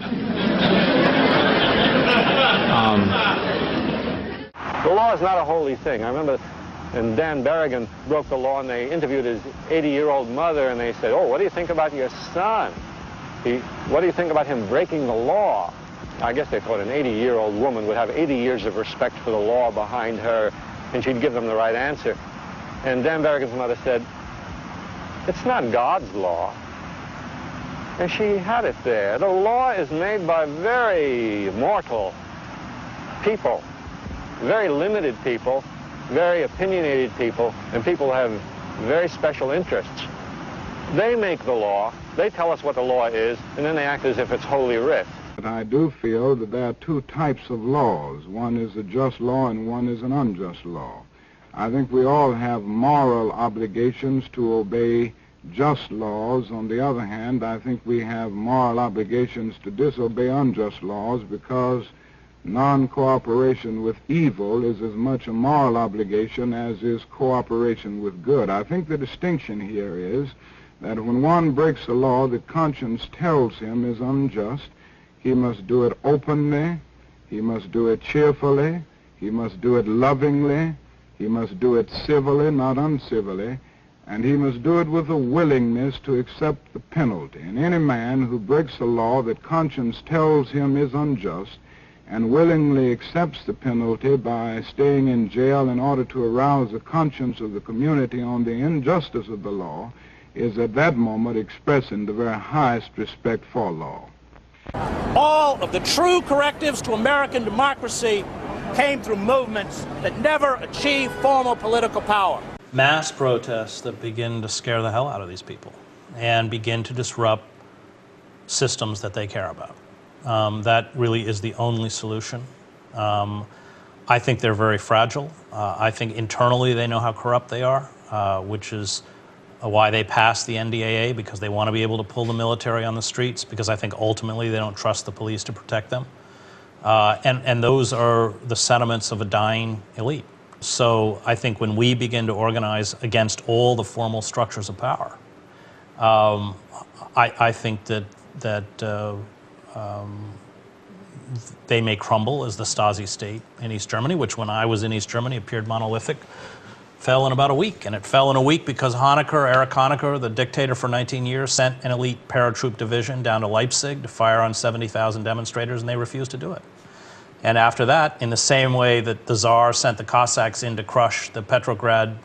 The law is not a holy thing. I remember when Dan Berrigan broke the law and they interviewed his 80-year-old mother and they said, oh, what do you think about your son? What do you think about him breaking the law? I guess they thought an 80-year-old woman would have 80 years of respect for the law behind her and she'd give them the right answer. And Dan Berrigan's mother said, it's not God's law. And she had it there. The law is made by very mortal people, very limited people, very opinionated people, and people who have very special interests. They make the law, they tell us what the law is, and then they act as if it's holy writ. But I do feel that there are two types of laws. One is a just law and one is an unjust law. I think we all have moral obligations to obey just laws. On the other hand, I think we have moral obligations to disobey unjust laws because non-cooperation with evil is as much a moral obligation as is cooperation with good. I think the distinction here is that when one breaks a law that conscience tells him is unjust, he must do it openly, he must do it cheerfully, he must do it lovingly, he must do it civilly, not uncivilly, and he must do it with a willingness to accept the penalty. And any man who breaks a law that conscience tells him is unjust and willingly accepts the penalty by staying in jail in order to arouse the conscience of the community on the injustice of the law is at that moment expressing the very highest respect for law. All of the true correctives to American democracy came through movements that never achieved formal political power. Mass protests that begin to scare the hell out of these people and begin to disrupt systems that they care about. That really is the only solution. I think they're very fragile. I think internally they know how corrupt they are, which is why they passed the NDAA, because they want to be able to pull the military on the streets, because I think ultimately they don't trust the police to protect them. And those are the sentiments of a dying elite. So I think when we begin to organize against all the formal structures of power, I think that they may crumble as the Stasi state in East Germany, which when I was in East Germany appeared monolithic, fell in about a week. And it fell in a week because Erich Honecker, the dictator for 19 years, sent an elite paratroop division down to Leipzig to fire on 70,000 demonstrators, and they refused to do it. And after that, in the same way that the Tsar sent the Cossacks in to crush the Petrograd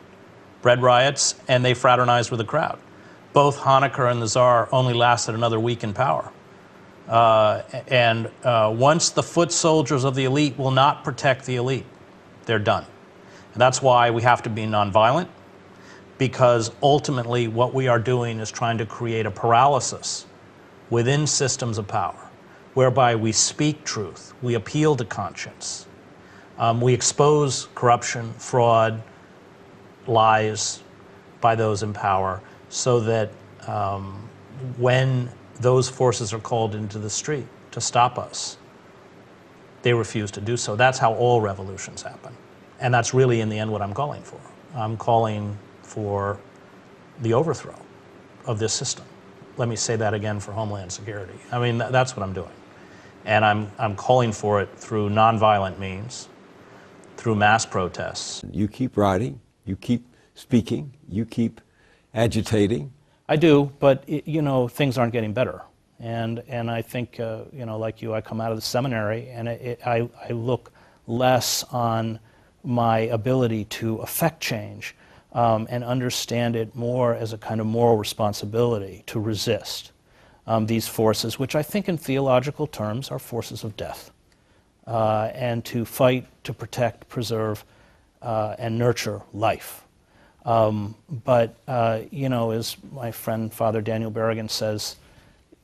bread riots, and they fraternized with the crowd. Both Honecker and the Tsar only lasted another week in power. Once the foot soldiers of the elite will not protect the elite, they're done. And that's why we have to be nonviolent, because ultimately what we are doing is trying to create a paralysis within systems of power, whereby we speak truth, we appeal to conscience, we expose corruption, fraud, lies by those in power, so that when those forces are called into the street to stop us, they refuse to do so. That's how all revolutions happen. And that's really, in the end, what I'm calling for. I'm calling for the overthrow of this system. Let me say that again for Homeland Security. I mean, that's what I'm doing. And I'm calling for it through nonviolent means, through mass protests. You keep writing, you keep speaking, you keep agitating. I do, but you know, things aren't getting better. And I think, you know, like you, I come out of the seminary and I look less on my ability to affect change and understand it more as a kind of moral responsibility to resist these forces, which I think in theological terms are forces of death, and to fight, to protect, preserve, and nurture life. But, you know, as my friend Father Daniel Berrigan says,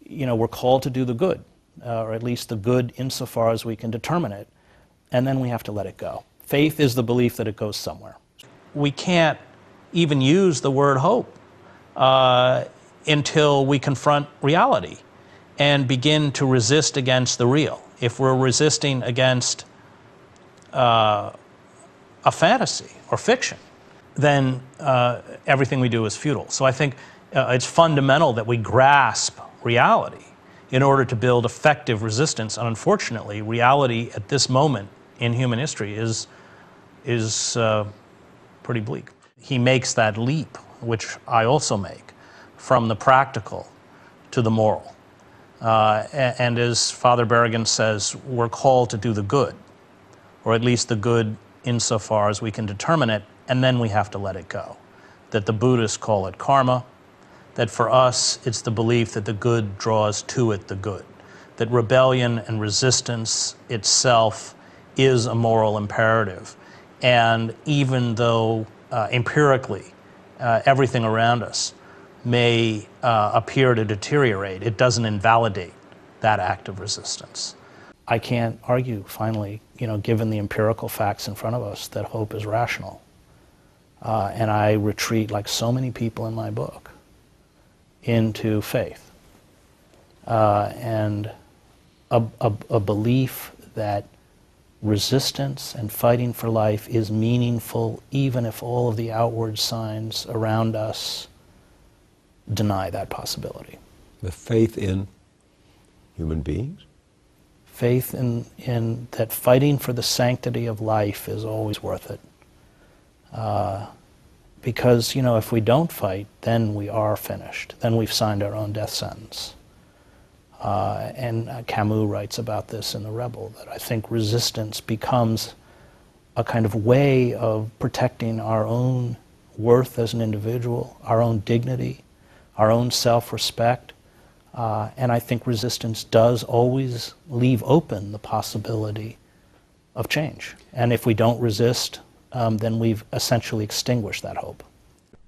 you know, we're called to do the good, or at least the good insofar as we can determine it, and then we have to let it go. Faith is the belief that it goes somewhere. We can't even use the word hope until we confront reality and begin to resist against the real. If we're resisting against a fantasy or fiction, then everything we do is futile. So I think it's fundamental that we grasp reality in order to build effective resistance. And unfortunately, reality at this moment in human history is pretty bleak. He makes that leap, which I also make, from the practical to the moral. And as Father Berrigan says, we're called to do the good, or at least the good insofar as we can determine it, and then we have to let it go. That the Buddhists call it karma, that for us it's the belief that the good draws to it the good, that rebellion and resistance itself is a moral imperative. And even though empirically everything around us may appear to deteriorate, it doesn't invalidate that act of resistance. I can't argue, finally, you know, given the empirical facts in front of us, that hope is rational. And I retreat, like so many people in my book, into faith and a belief that resistance and fighting for life is meaningful, even if all of the outward signs around us deny that possibility. The faith in human beings? Faith in that fighting for the sanctity of life is always worth it. Because, you know, if we don't fight, then we are finished. Then we've signed our own death sentence. And Camus writes about this in The Rebel, that I think resistance becomes a kind of way of protecting our own worth as an individual, our own dignity, our own self-respect. And I think resistance does always leave open the possibility of change. And if we don't resist, then we've essentially extinguished that hope.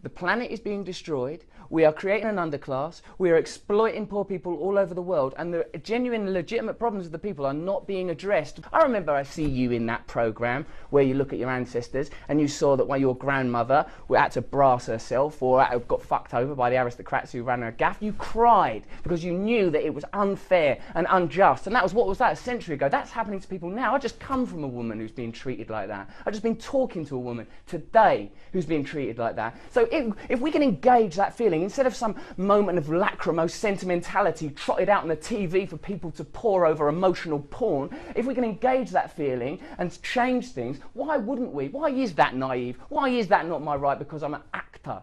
The planet is being destroyed. We are creating an underclass. We are exploiting poor people all over the world, and the genuine, legitimate problems of the people are not being addressed. I remember I see you in that program where you look at your ancestors and you saw that when your grandmother had to brass herself or got fucked over by the aristocrats who ran her gaff, you cried because you knew that it was unfair and unjust. And that was, what was that, a century ago? That's happening to people now. I just come from a woman who's being treated like that. I've just been talking to a woman today who's being treated like that. So if we can engage that feeling, instead of some moment of lachrymose sentimentality trotted out on the TV for people to pore over emotional porn, if we can engage that feeling and change things, why wouldn't we? Why is that naive? Why is that not my right because I'm an actor?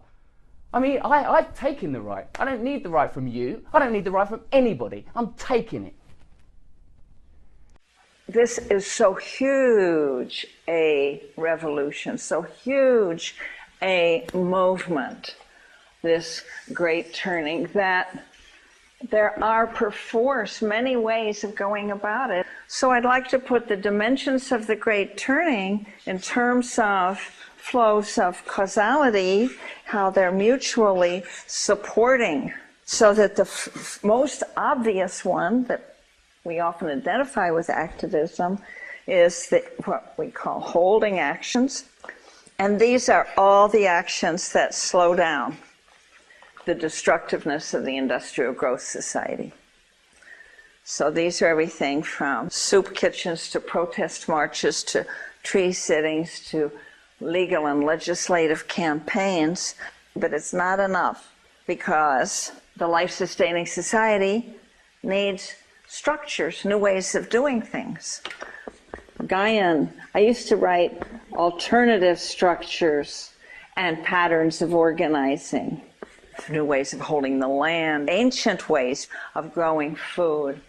I mean, I've taken the right. I don't need the right from you. I don't need the right from anybody. I'm taking it. This is so huge a revolution, so huge a movement, this great turning, that there are perforce many ways of going about it. So I'd like to put the dimensions of the great turning in terms of flows of causality, how they're mutually supporting, so that the most obvious one that we often identify with activism is what we call holding actions. And these are all the actions that slow down the destructiveness of the industrial growth society. So these are everything from soup kitchens to protest marches to tree sittings to legal and legislative campaigns. But it's not enough, because the life-sustaining society needs structures, new ways of doing things. Gaian, I used to write alternative structures and patterns of organizing, new ways of holding the land, ancient ways of growing food,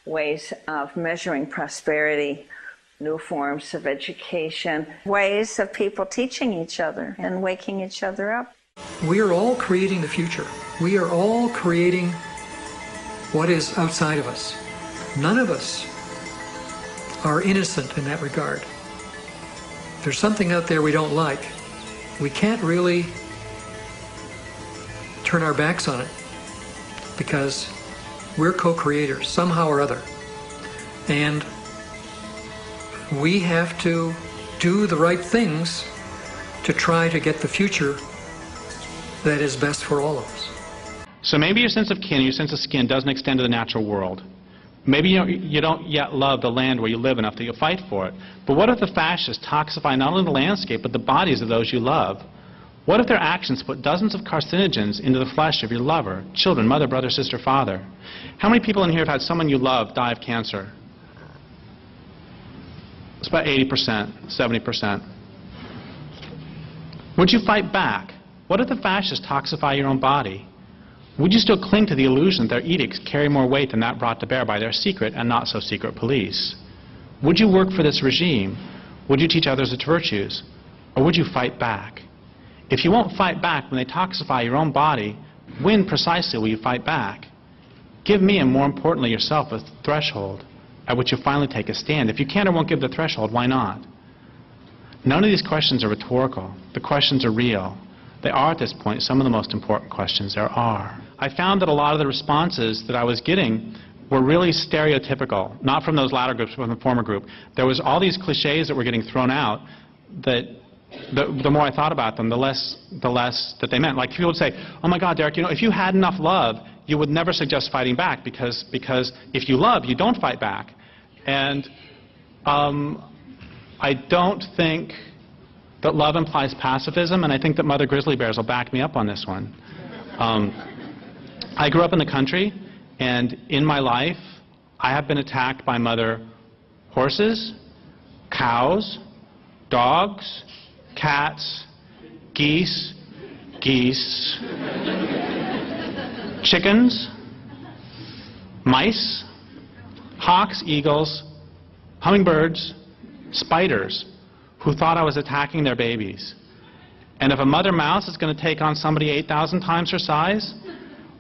ways of measuring prosperity, new forms of education, ways of people teaching each other and waking each other up. We are all creating the future. We are all creating what is outside of us. None of us are innocent in that regard. If there's something out there we don't like, we can't really turn our backs on it, because we're co-creators somehow or other. And we have to do the right things to try to get the future that is best for all of us. So maybe your sense of kin, your sense of skin doesn't extend to the natural world. Maybe you don't yet love the land where you live enough that you'll fight for it. But what if the fascists toxify not only the landscape, but the bodies of those you love? What if their actions put dozens of carcinogens into the flesh of your lover, children, mother, brother, sister, father? How many people in here have had someone you love die of cancer? It's about 80%, 70%. Would you fight back? What if the fascists toxify your own body? Would you still cling to the illusion that their edicts carry more weight than that brought to bear by their secret and not so secret police? Would you work for this regime? Would you teach others its virtues? Or would you fight back? If you won't fight back when they toxify your own body, when precisely will you fight back? Give me, and more importantly yourself, a threshold at which you finally take a stand. If you can't or won't give the threshold, why not? None of these questions are rhetorical. The questions are real. They are, at this point, some of the most important questions there are. I found that a lot of the responses that I was getting were really stereotypical, not from those latter groups, but from the former group. There was all these cliches that were getting thrown out that the more I thought about them, the less that they meant. Like people would say, oh my God, Derek, you know, if you had enough love, you would never suggest fighting back, because if you love, you don't fight back. And I don't think that love implies pacifism, and I think that Mother Grizzly Bears will back me up on this one. I grew up in the country, and in my life, I have been attacked by mother horses, cows, dogs, cats, geese, chickens, mice, hawks, eagles, hummingbirds, spiders, who thought I was attacking their babies. And if a mother mouse is going to take on somebody 8,000 times her size,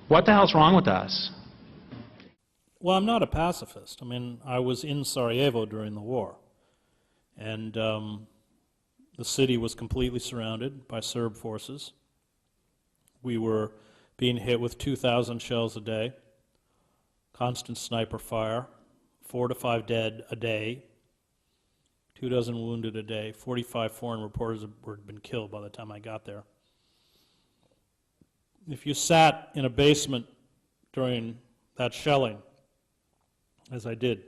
what the hell's wrong with us? Well, I'm not a pacifist. I mean, I was in Sarajevo during the war, and the city was completely surrounded by Serb forces. We were being hit with 2,000 shells a day, constant sniper fire, 4 to 5 dead a day, 24 wounded a day, 45 foreign reporters had been killed by the time I got there. If you sat in a basement during that shelling, as I did,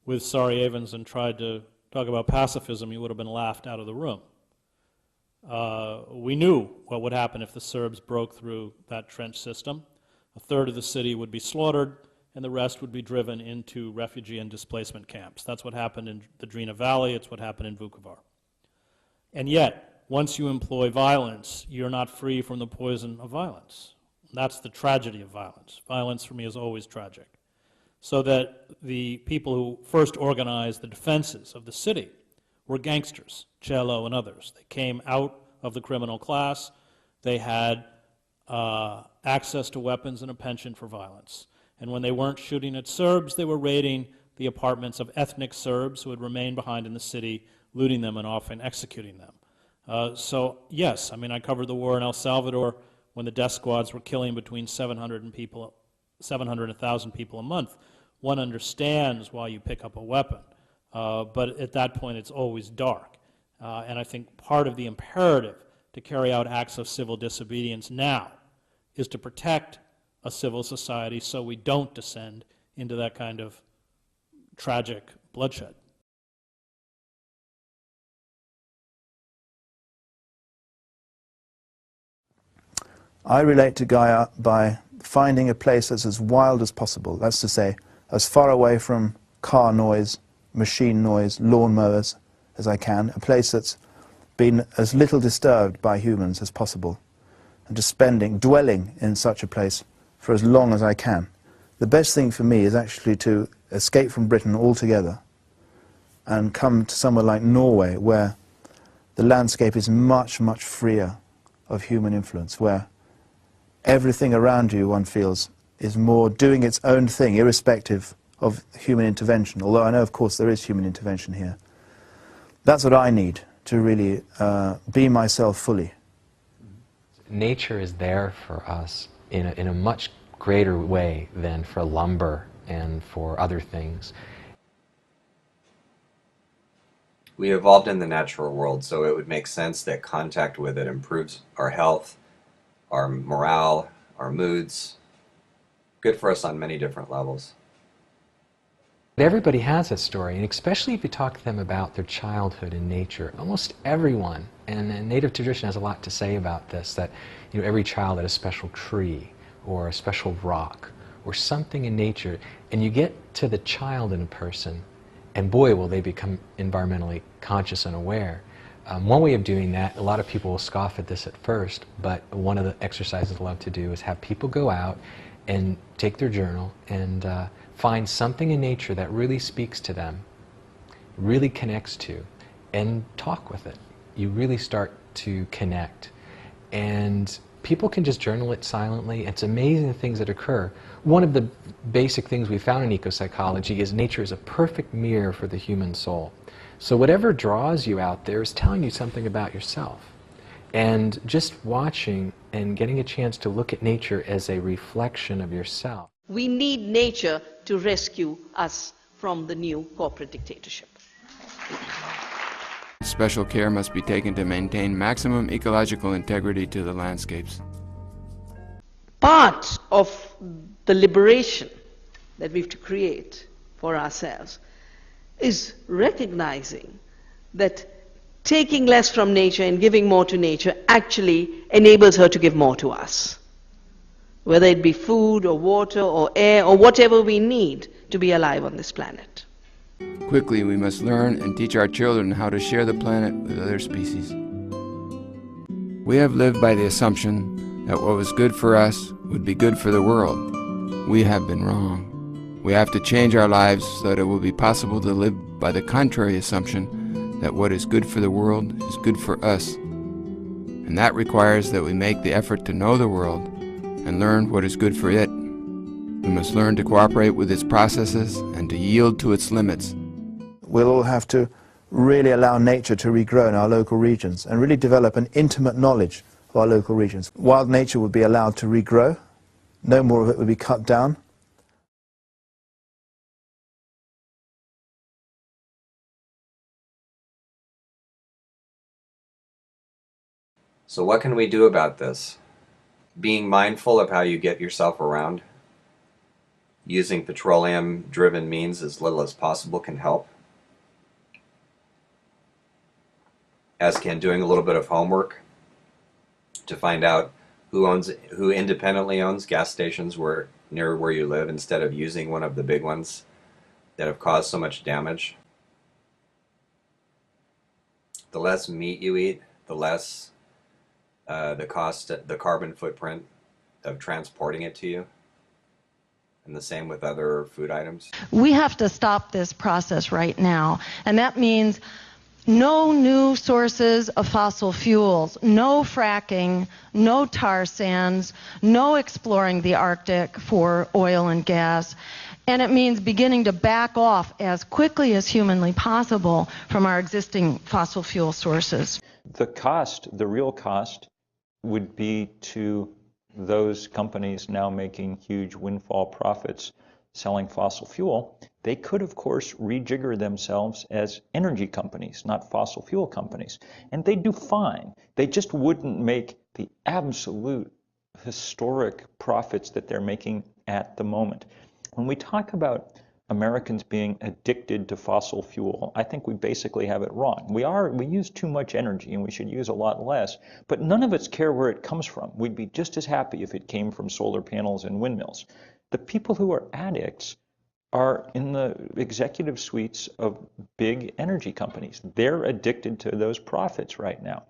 with Sarajevians and tried to talk about pacifism, you would have been laughed out of the room. We knew what would happen if the Serbs broke through that trench system. A third of the city would be slaughtered, and the rest would be driven into refugee and displacement camps. That's what happened in the Drina Valley. It's what happened in Vukovar. And yet, once you employ violence, you're not free from the poison of violence. That's the tragedy of violence. Violence, for me, is always tragic. So that the people who first organized the defenses of the city were gangsters, Cello and others. They came out of the criminal class. They had access to weapons and a penchant for violence. And when they weren't shooting at Serbs, they were raiding the apartments of ethnic Serbs who had remained behind in the city, looting them and often executing them. So yes, I mean, I covered the war in El Salvador when the death squads were killing between 700 and 1,000 people a month. One understands why you pick up a weapon, but at that point it's always dark. And I think part of the imperative to carry out acts of civil disobedience now is to protect a civil society so we don't descend into that kind of tragic bloodshed. I relate to Gaia by finding a place that's as wild as possible. That's to say, as far away from car noise, machine noise, lawnmowers as I can. A place that's been as little disturbed by humans as possible. And just dwelling in such a place for as long as I can. The best thing for me is actually to escape from Britain altogether and come to somewhere like Norway, where the landscape is much, much freer of human influence, where everything around you, one feels, is more doing its own thing, irrespective of human intervention, although I know, of course, there is human intervention here. That's what I need to really be myself fully. Nature is there for us in a much greater way than for lumber and for other things. We evolved in the natural world, so it would make sense that contact with it improves our health, our morale, our moods. Good for us on many different levels. Everybody has that story, and especially if you talk to them about their childhood in nature. Almost everyone, and Native tradition has a lot to say about this, that every child had a special tree or a special rock or something in nature, and you get to the child in a person, and boy, will they become environmentally conscious and aware. One way of doing that, a lot of people will scoff at this at first, but one of the exercises I love to do is have people go out and take their journal and find something in nature that really speaks to them, really connects to, and talk with it. You really start to connect. And people can just journal it silently. It's amazing the things that occur. One of the basic things we found in ecopsychology is nature is a perfect mirror for the human soul. So whatever draws you out there is telling you something about yourself. And just watching and getting a chance to look at nature as a reflection of yourself. We need nature to rescue us from the new corporate dictatorship. Special care must be taken to maintain maximum ecological integrity to the landscapes. Part of the liberation that we have to create for ourselves is recognizing that taking less from nature and giving more to nature actually enables her to give more to us. Whether it be food or water or air or whatever we need to be alive on this planet. Quickly, we must learn and teach our children how to share the planet with other species. We have lived by the assumption that what was good for us would be good for the world. We have been wrong. We have to change our lives so that it will be possible to live by the contrary assumption that what is good for the world is good for us. And that requires that we make the effort to know the world and learn what is good for it. We must learn to cooperate with its processes and to yield to its limits. We'll all have to really allow nature to regrow in our local regions and really develop an intimate knowledge of our local regions. Wild nature would be allowed to regrow. No more of it would be cut down. So what can we do about this? Being mindful of how you get yourself around, using petroleum-driven means as little as possible can help. As can doing a little bit of homework to find out who independently owns gas stations near where you live instead of using one of the big ones that have caused so much damage. The less meat you eat, the less the carbon footprint of transporting it to you. And the same with other food items. We have to stop this process right now, and that means no new sources of fossil fuels, no fracking, no tar sands, no exploring the Arctic for oil and gas, and it means beginning to back off as quickly as humanly possible from our existing fossil fuel sources. The cost, the real cost, would be to those companies now making huge windfall profits selling fossil fuel. They could, of course, rejigger themselves as energy companies, not fossil fuel companies. And they do fine. They just wouldn't make the absolute historic profits that they're making at the moment. When we talk about Americans being addicted to fossil fuel, I think we basically have it wrong. We use too much energy and we should use a lot less, but none of us care where it comes from. We'd be just as happy if it came from solar panels and windmills. The people who are addicts are in the executive suites of big energy companies. They're addicted to those profits right now.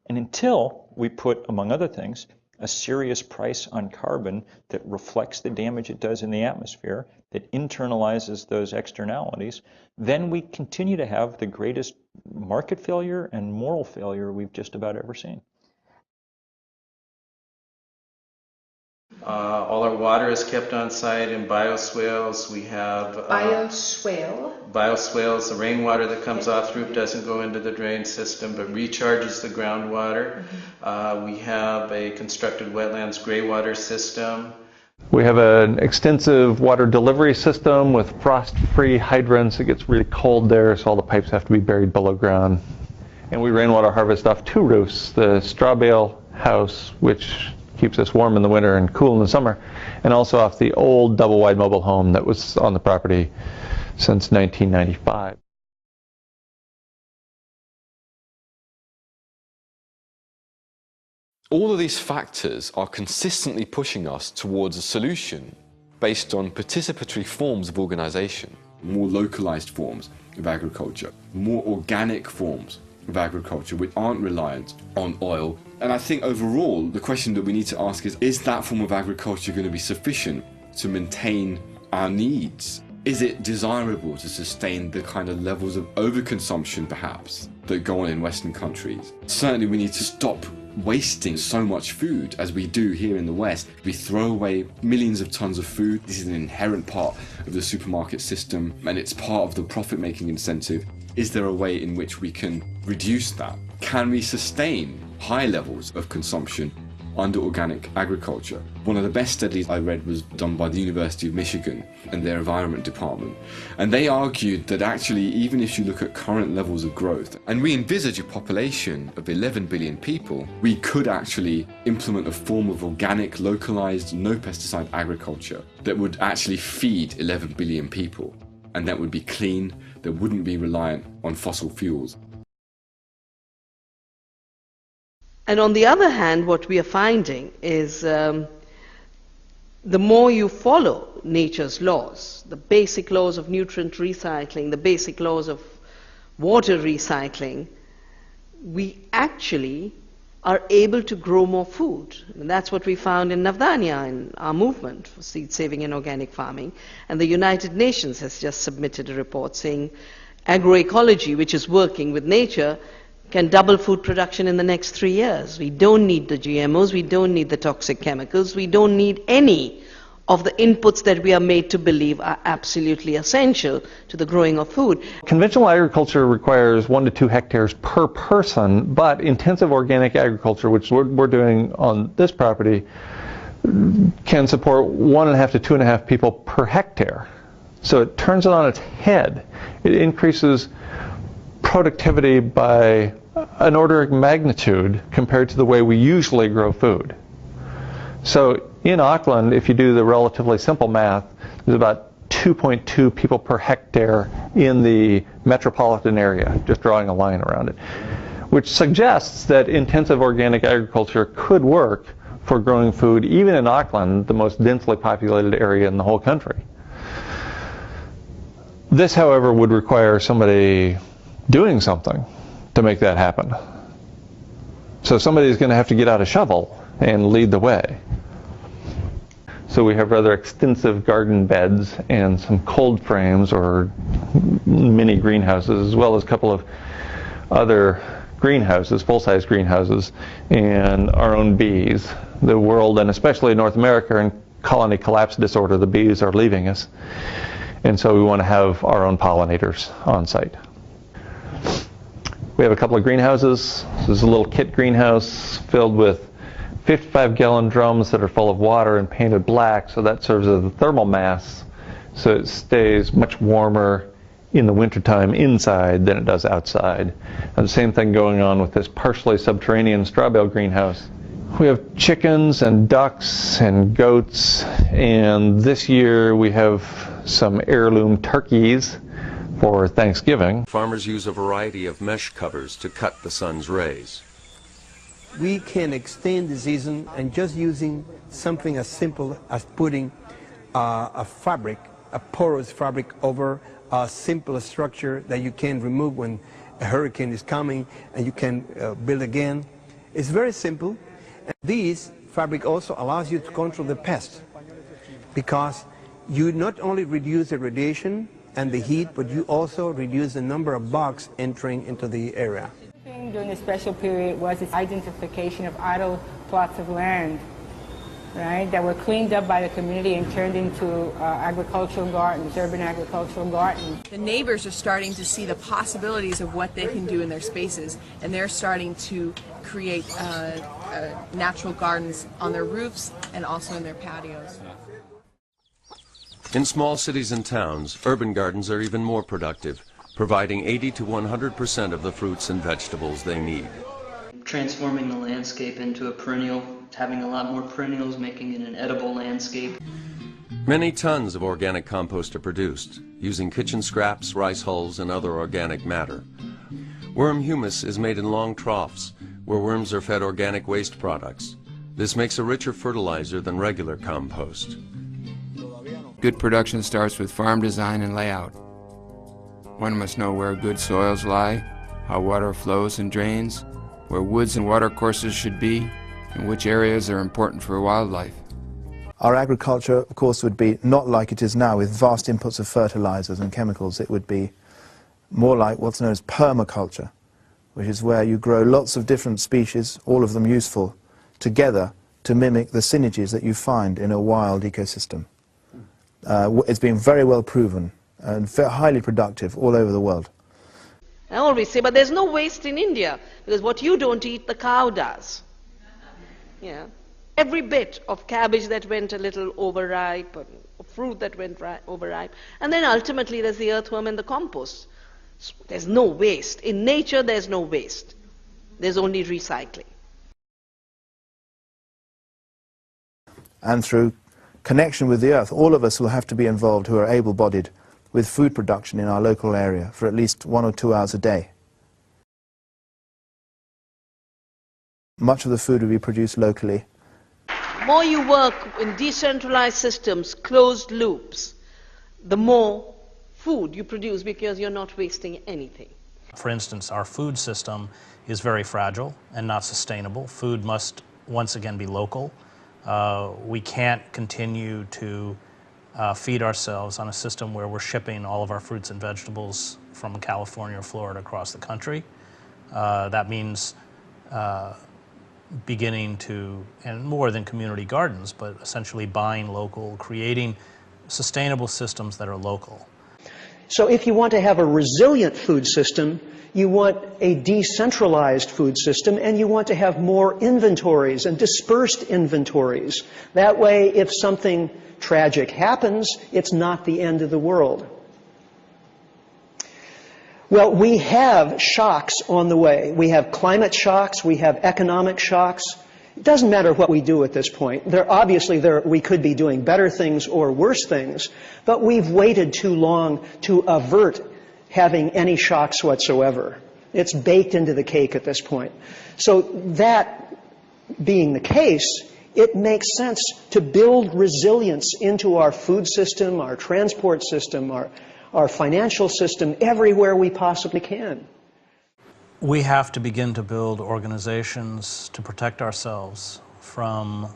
And until we put, among other things, a serious price on carbon that reflects the damage it does in the atmosphere, that internalizes those externalities, then we continue to have the greatest market failure and moral failure we've just about ever seen. All our water is kept on site in bioswales. We have bioswales. The rainwater that comes off the roof doesn't go into the drain system but recharges the groundwater. We have a constructed wetlands greywater system. We have an extensive water delivery system with frost-free hydrants. It gets really cold there, so all the pipes have to be buried below ground. And we rainwater harvest off 2 roofs, the straw bale house, which keeps us warm in the winter and cool in the summer, and also off the old double-wide mobile home that was on the property since 1995. All of these factors are consistently pushing us towards a solution based on participatory forms of organization, more localized forms of agriculture, more organic forms of agriculture which aren't reliant on oil. And I think overall the question that we need to ask is that form of agriculture going to be sufficient to maintain our needs? Is it desirable to sustain the kind of levels of overconsumption perhaps that go on in Western countries? Certainly we need to stop wasting so much food as we do here in the West. We throw away millions of tons of food. This is an inherent part of the supermarket system and it's part of the profit-making incentive. Is there a way in which we can reduce that? Can we sustain high levels of consumption under organic agriculture? One of the best studies I read was done by the University of Michigan and their environment department. And they argued that actually, even if you look at current levels of growth, and we envisage a population of 11 billion people, we could actually implement a form of organic, localized, no pesticide agriculture that would actually feed 11 billion people. And that would be clean, that wouldn't be reliant on fossil fuels. And on the other hand, what we are finding is the more you follow nature's laws, the basic laws of nutrient recycling, the basic laws of water recycling, we actually are able to grow more food. And that's what we found in Navdanya, in our movement for seed saving and organic farming. And the United Nations has just submitted a report saying agroecology, which is working with nature, can double food production in the next 3 years. We don't need the GMOs, we don't need the toxic chemicals, we don't need any of the inputs that we are made to believe are absolutely essential to the growing of food. Conventional agriculture requires 1 to 2 hectares per person, but intensive organic agriculture, which we're doing on this property, can support 1.5 to 2.5 people per hectare. So it turns it on its head. It increases productivity by an order of magnitude compared to the way we usually grow food. So in Auckland, if you do the relatively simple math, there's about 2.2 people per hectare in the metropolitan area, just drawing a line around it, which suggests that intensive organic agriculture could work for growing food even in Auckland, the most densely populated area in the whole country. This, however, would require somebody doing something to make that happen. So somebody's going to have to get out a shovel and lead the way. So we have rather extensive garden beds and some cold frames or mini greenhouses, as well as a couple of other greenhouses, full-size greenhouses, and our own bees. The world, and especially North America, in colony collapse disorder, the bees are leaving us. And so we want to have our own pollinators on site. We have a couple of greenhouses. This is a little kit greenhouse filled with 55-gallon drums that are full of water and painted black, so that serves as a thermal mass, so it stays much warmer in the wintertime inside than it does outside. And the same thing going on with this partially subterranean straw bale greenhouse. We have chickens and ducks and goats, and this year we have some heirloom turkeys for Thanksgiving. Farmers use a variety of mesh covers to cut the sun's rays. We can extend the season and just using something as simple as putting a fabric, a porous fabric, over a simple structure that you can remove when a hurricane is coming and you can build again. It's very simple. And this fabric also allows you to control the pest, because you not only reduce the radiation and the heat, but you also reduce the number of bugs entering into the area. During the special period was this identification of idle plots of land, right, that were cleaned up by the community and turned into agricultural gardens, urban agricultural gardens. The neighbors are starting to see the possibilities of what they can do in their spaces, and they're starting to create natural gardens on their roofs and also in their patios. In small cities and towns, urban gardens are even more productive, providing 80 to 100% of the fruits and vegetables they need. Transforming the landscape into a perennial, having a lot more perennials, making it an edible landscape. Many tons of organic compost are produced, using kitchen scraps, rice hulls, and other organic matter. Worm humus is made in long troughs, where worms are fed organic waste products. This makes a richer fertilizer than regular compost. Good production starts with farm design and layout. One must know where good soils lie, how water flows and drains, where woods and watercourses should be, and which areas are important for wildlife. Our agriculture, of course, would be not like it is now with vast inputs of fertilizers and chemicals. It would be more like what's known as permaculture, which is where you grow lots of different species, all of them useful, together to mimic the synergies that you find in a wild ecosystem. It's been very well proven and highly productive all over the world. I always say, but there's no waste in India, because what you don't eat, the cow does. Yeah. Every bit of cabbage that went a little overripe, or fruit that went overripe, and then ultimately there's the earthworm and the compost. So there's no waste. In nature, there's no waste. There's only recycling. And through connection with the earth, all of us will have to be involved who are able-bodied with food production in our local area for at least 1 or 2 hours a day. Much of the food will be produced locally. The more you work in decentralized systems, closed loops, the more food you produce, because you're not wasting anything. For instance, our food system is very fragile and not sustainable. Food must once again be local. We can't continue to feed ourselves on a system where we're shipping all of our fruits and vegetables from California or Florida across the country. That means beginning to, and more than community gardens, but essentially buying local, creating sustainable systems that are local. So if you want to have a resilient food system, you want a decentralized food system, and you want to have more inventories and dispersed inventories. That way, if something tragic happens, it's not the end of the world. Well, we have shocks on the way. We have climate shocks, we have economic shocks. It doesn't matter what we do at this point. Obviously, we could be doing better things or worse things, but we've waited too long to avert having any shocks whatsoever. It's baked into the cake at this point. So that being the case, it makes sense to build resilience into our food system, our transport system, our financial system, everywhere we possibly can. We have to begin to build organizations to protect ourselves from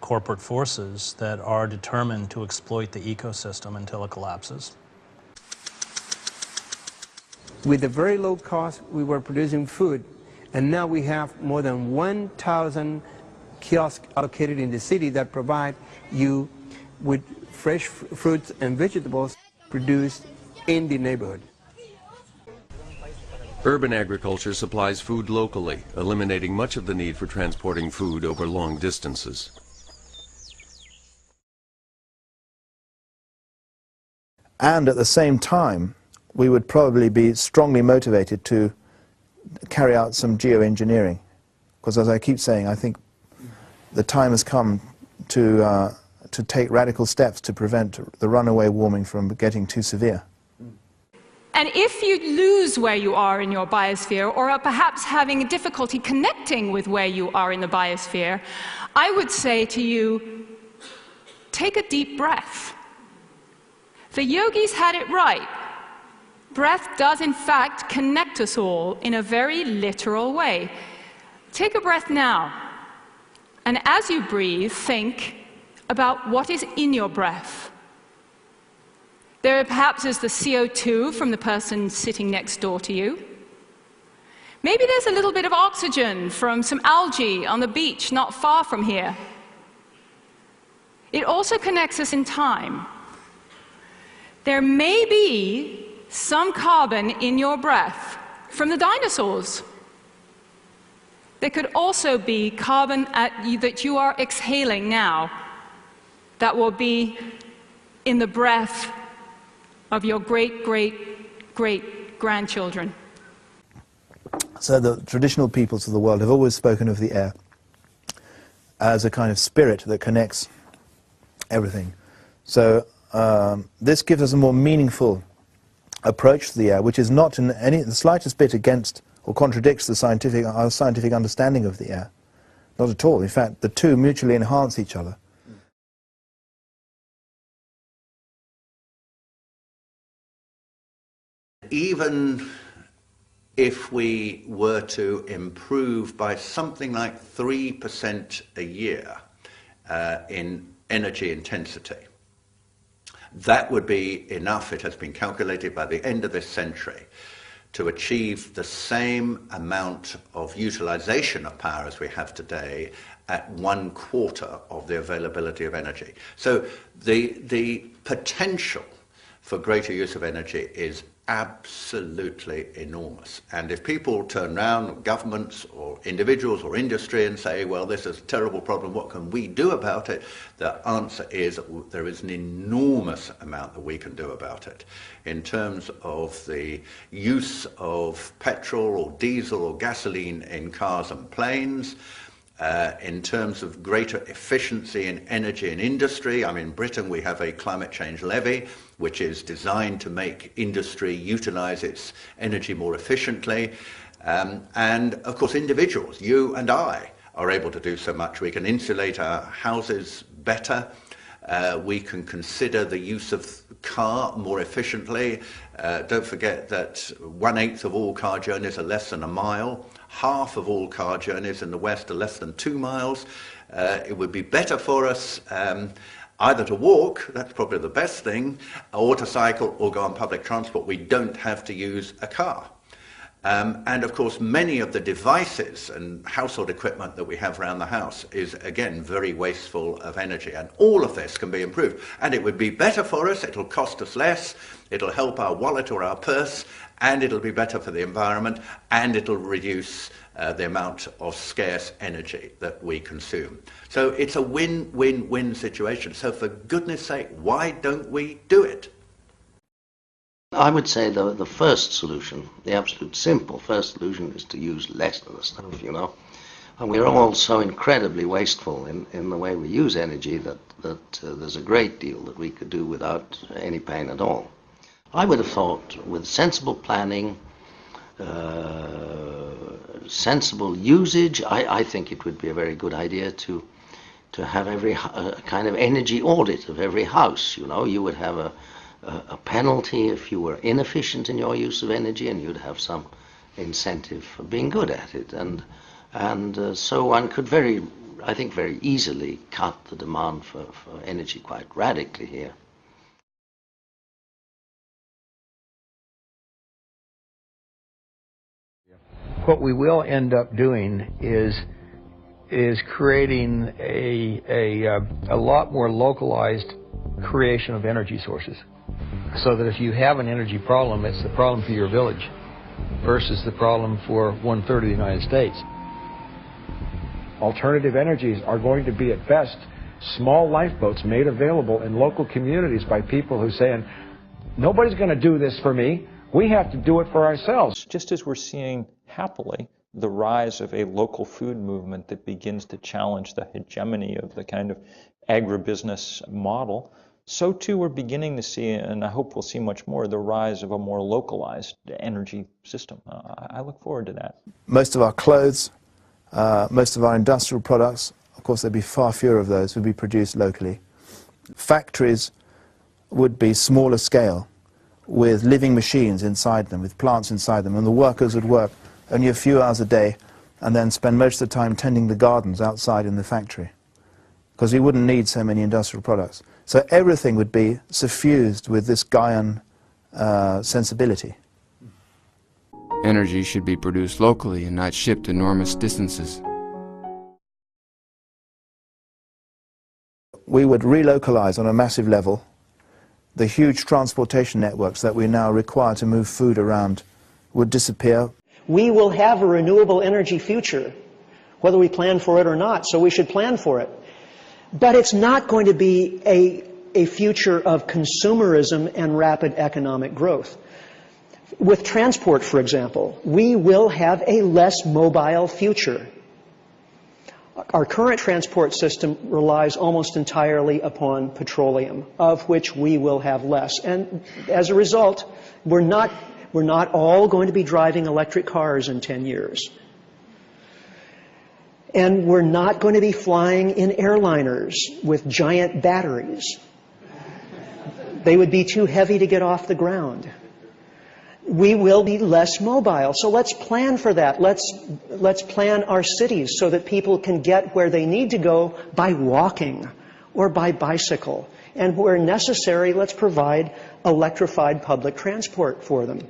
corporate forces that are determined to exploit the ecosystem until it collapses. With a very low cost, we were producing food, and now we have more than 1,000 kiosks allocated in the city that provide you with fresh fruits and vegetables produced in the neighborhood. Urban agriculture supplies food locally, eliminating much of the need for transporting food over long distances. And at the same time, we would probably be strongly motivated to carry out some geoengineering. Because as I keep saying, I think the time has come to take radical steps to prevent the runaway warming from getting too severe. And if you lose where you are in your biosphere, or are perhaps having difficulty connecting with where you are in the biosphere, I would say to you, take a deep breath. The yogis had it right. Breath does in fact connect us all in a very literal way. Take a breath now, and as you breathe, think about what is in your breath. There perhaps is the CO2 from the person sitting next door to you. Maybe there's a little bit of oxygen from some algae on the beach not far from here. It also connects us in time. There may be some carbon in your breath from the dinosaurs. There could also be carbon that you are exhaling now that will be in the breath of your great-great-great-grandchildren. So the traditional peoples of the world have always spoken of the air as a kind of spirit that connects everything. So this gives us a more meaningful approach to the air, which is not in the slightest bit against or contradicts our scientific understanding of the air. Not at all. In fact, the two mutually enhance each other. Even if we were to improve by something like 3% a year in energy intensity, that would be enough, it has been calculated, by the end of this century to achieve the same amount of utilization of power as we have today at 1/4 of the availability of energy. So the potential for greater use of energy is absolutely enormous. And if people turn around, governments or individuals or industry, and say, well, this is a terrible problem, what can we do about it? The answer is there is an enormous amount that we can do about it. In terms of the use of petrol or diesel or gasoline in cars and planes, in terms of greater efficiency in energy and industry. I mean, in Britain we have a climate change levy, which is designed to make industry utilize its energy more efficiently. And of course, individuals, you and I, are able to do so much. We can insulate our houses better. We can consider the use of car more efficiently. Don't forget that 1/8 of all car journeys are less than a mile. Half of all car journeys in the West are less than 2 miles. It would be better for us either to walk, that's probably the best thing, or to cycle or go on public transport. We don't have to use a car. And of course, many of the devices and household equipment that we have around the house is, again, very wasteful of energy. And all of this can be improved. And it would be better for us, it'll cost us less, it'll help our wallet or our purse, and it'll be better for the environment, and it'll reduce the amount of scarce energy that we consume. So it's a win-win-win situation. So for goodness sake, why don't we do it? I would say the first solution, the absolute simple first solution, is to use less of the stuff, you know. And we're all so incredibly wasteful in the way we use energy that there's a great deal that we could do without any pain at all. I would have thought with sensible planning, sensible usage, I think it would be a very good idea to have every kind of energy audit of every house, you know. You would have a penalty if you were inefficient in your use of energy, and you'd have some incentive for being good at it. And so one could I think very easily cut the demand for energy quite radically here. What we will end up doing is creating a lot more localized creation of energy sources. So that if you have an energy problem, it's the problem for your village versus the problem for 1/3 of the United States. Alternative energies are going to be, at best, small lifeboats made available in local communities by people who say, nobody's going to do this for me, we have to do it for ourselves. Just as we're seeing, happily, the rise of a local food movement that begins to challenge the hegemony of the kind of agribusiness model, so too we're beginning to see, and I hope we'll see much more, the rise of a more localized energy system. I look forward to that. Most of our clothes, most of our industrial products, of course there'd be far fewer of those, would be produced locally. Factories would be smaller scale, with living machines inside them, with plants inside them, and the workers would work only a few hours a day and then spend most of the time tending the gardens outside in the factory, because we wouldn't need so many industrial products. So everything would be suffused with this Gaian sensibility. Energy should be produced locally and not shipped enormous distances. We would relocalize on a massive level the huge transportation networks that we now require to move food around would disappear. We will have a renewable energy future, whether we plan for it or not, so we should plan for it. But it's not going to be a future of consumerism and rapid economic growth. With transport, for example, we will have a less mobile future. Our current transport system relies almost entirely upon petroleum, of which we will have less. And as a result, we're not all going to be driving electric cars in 10 years. And we're not going to be flying in airliners with giant batteries. They would be too heavy to get off the ground. We will be less mobile. So let's plan for that. Let's plan our cities so that people can get where they need to go by walking or by bicycle. And where necessary, let's provide electrified public transport for them.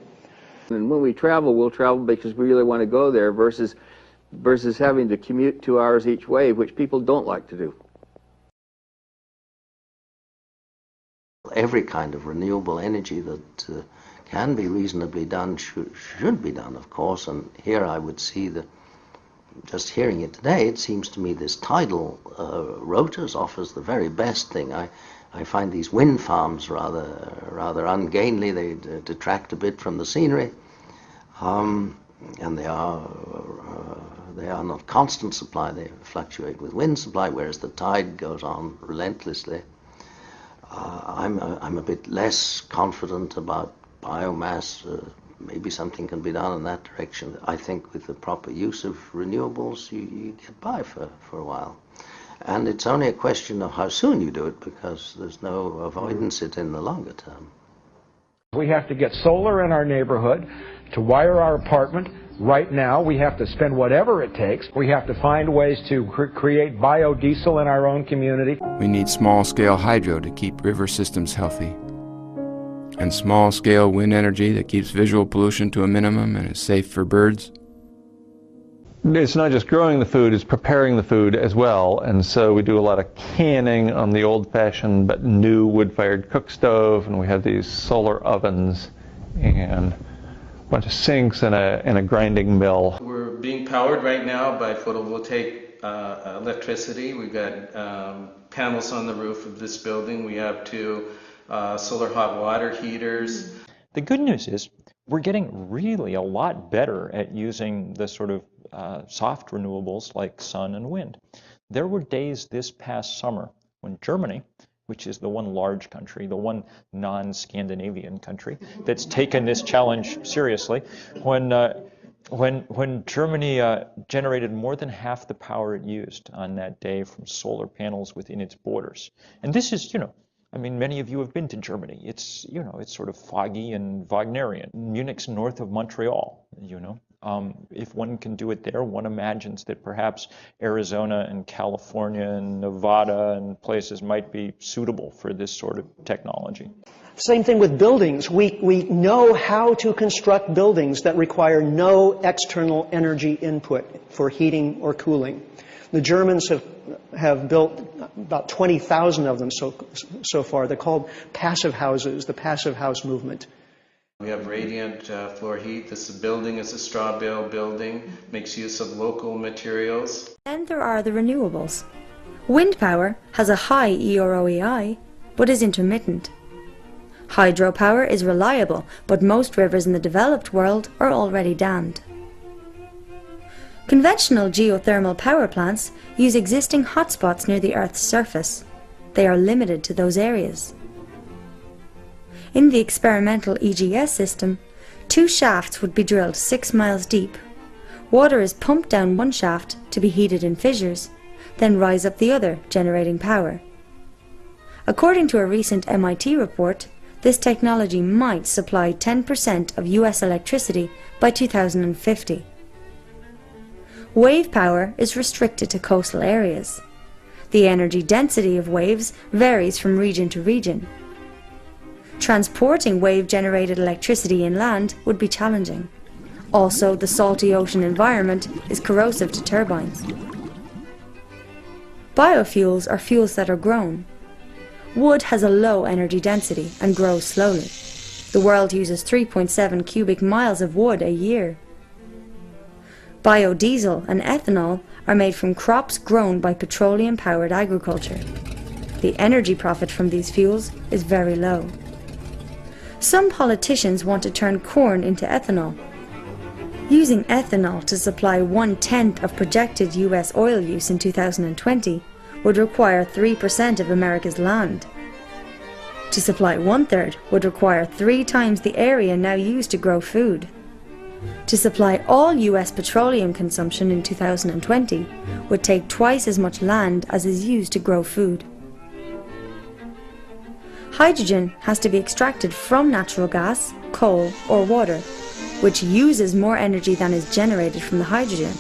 And when we travel, we'll travel because we really want to go there versus having to commute 2 hours each way, which people don't like to do. Every kind of renewable energy that can be reasonably done should be done, of course. And here I would see that, just hearing it today, it seems to me this tidal rotors offers the very best thing. I find these wind farms rather ungainly. They detract a bit from the scenery, and they are not constant supply. They fluctuate with wind supply, whereas the tide goes on relentlessly. I'm a bit less confident about biomass. Maybe something can be done in that direction. I think with the proper use of renewables, you get by for a while. And it's only a question of how soon you do it, because there's no avoidance it in the longer term. We have to get solar in our neighborhood to wire our apartment. Right now, we have to spend whatever it takes. We have to find ways to create biodiesel in our own community. We need small-scale hydro to keep river systems healthy. and small-scale wind energy that keeps visual pollution to a minimum and is safe for birds? It's not just growing the food, it's preparing the food as well. And so we do a lot of canning on the old-fashioned but new wood-fired cook stove, and we have these solar ovens and a bunch of sinks and a grinding mill. We're being powered right now by photovoltaic electricity. We've got panels on the roof of this building. We have 2 solar hot water heaters. The good news is we're getting really a lot better at using the sort of soft renewables like sun and wind. There were days this past summer when Germany, which is the one large country, the one non-Scandinavian country that's taken this challenge seriously, when Germany generated more than half the power it used on that day from solar panels within its borders. And this is, I mean, many of you have been to Germany. It's, it's sort of foggy and Wagnerian. Munich's north of Montreal, If one can do it there, one imagines that perhaps Arizona and California and Nevada and places might be suitable for this sort of technology. Same thing with buildings. We know how to construct buildings that require no external energy input for heating or cooling. The Germans have built about 20,000 of them so far. They're called passive houses, the passive house movement. We have radiant floor heat. This building is a straw bale building, makes use of local materials. Then there are the renewables. Wind power has a high EROEI, but is intermittent. Hydropower is reliable, but most rivers in the developed world are already dammed. Conventional geothermal power plants use existing hotspots near the Earth's surface. They are limited to those areas. In the experimental EGS system, 2 shafts would be drilled 6 miles deep. Water is pumped down one shaft to be heated in fissures, then rise up the other, generating power. According to a recent MIT report, this technology might supply 10% of US electricity by 2050. Wave power is restricted to coastal areas. The energy density of waves varies from region to region. Transporting wave-generated electricity inland would be challenging. Also, the salty ocean environment is corrosive to turbines. Biofuels are fuels that are grown. Wood has a low energy density and grows slowly. The world uses 3.7 cubic miles of wood a year. Biodiesel and ethanol are made from crops grown by petroleum-powered agriculture. The energy profit from these fuels is very low. Some politicians want to turn corn into ethanol. Using ethanol to supply 1/10 of projected US oil use in 2020 would require 3% of America's land. To supply 1/3 would require 3 times the area now used to grow food. To supply all US petroleum consumption in 2020 would take twice as much land as is used to grow food. Hydrogen has to be extracted from natural gas, coal or water, which uses more energy than is generated from the hydrogen.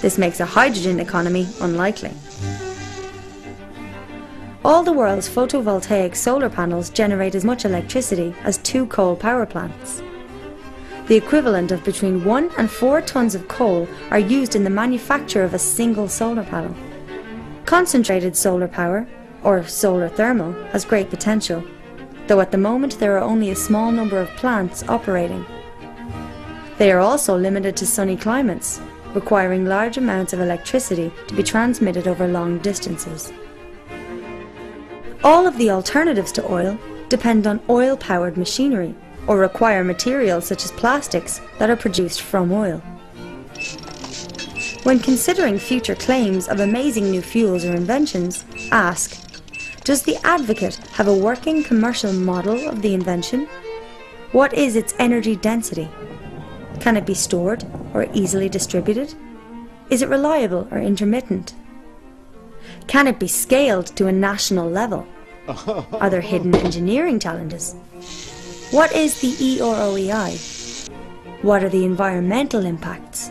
This makes a hydrogen economy unlikely. All the world's photovoltaic solar panels generate as much electricity as 2 coal power plants. The equivalent of between 1 and 4 tons of coal are used in the manufacture of a single solar panel. Concentrated solar power, or solar thermal, has great potential, though at the moment there are only a small number of plants operating. They are also limited to sunny climates, requiring large amounts of electricity to be transmitted over long distances. All of the alternatives to oil depend on oil-powered machinery, or require materials such as plastics that are produced from oil. When considering future claims of amazing new fuels or inventions, ask, does the advocate have a working commercial model of the invention? What is its energy density? Can it be stored or easily distributed? Is it reliable or intermittent? Can it be scaled to a national level? Are there hidden engineering challenges? What is the EROEI? What are the environmental impacts?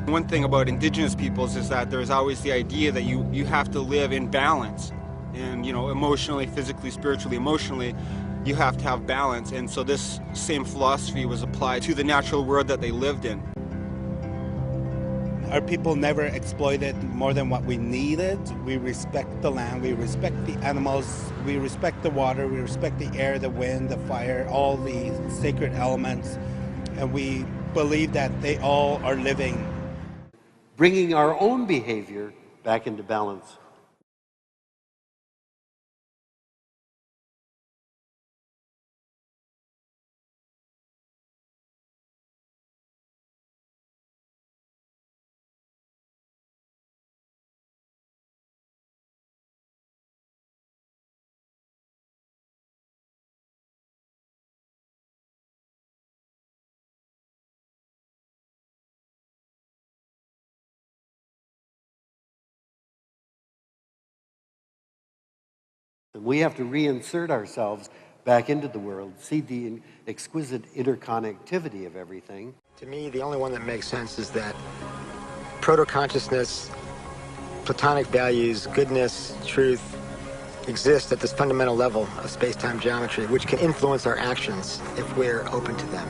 One thing about indigenous peoples is that there's always the idea that you have to live in balance. And, you know, emotionally, physically, spiritually, emotionally, you have to have balance. And so this same philosophy was applied to the natural world that they lived in. Our people never exploited more than what we needed. We respect the land, we respect the animals, we respect the water, we respect the air, the wind, the fire, all the sacred elements. And we believe that they all are living. Bringing our own behavior back into balance. We have to reinsert ourselves back into the world, see the exquisite interconnectivity of everything. To me, the only one that makes sense is that proto-consciousness, platonic values, goodness, truth, exist at this fundamental level of space-time geometry, which can influence our actions if we're open to them,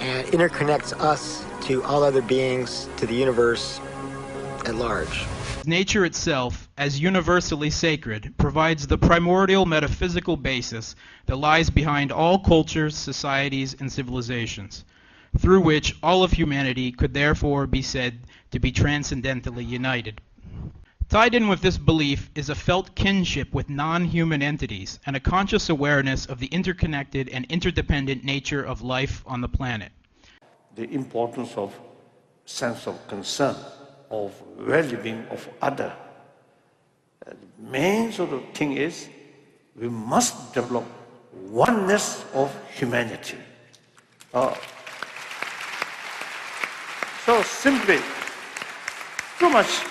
and interconnects us to all other beings, to the universe at large. Nature itself, as universally sacred, provides the primordial metaphysical basis that lies behind all cultures, societies, and civilizations, through which all of humanity could therefore be said to be transcendentally united. Tied in with this belief is a felt kinship with non-human entities and a conscious awareness of the interconnected and interdependent nature of life on the planet. The importance of sense of concern, of well-being of other. The main sort of thing is we must develop oneness of humanity. So simply, too much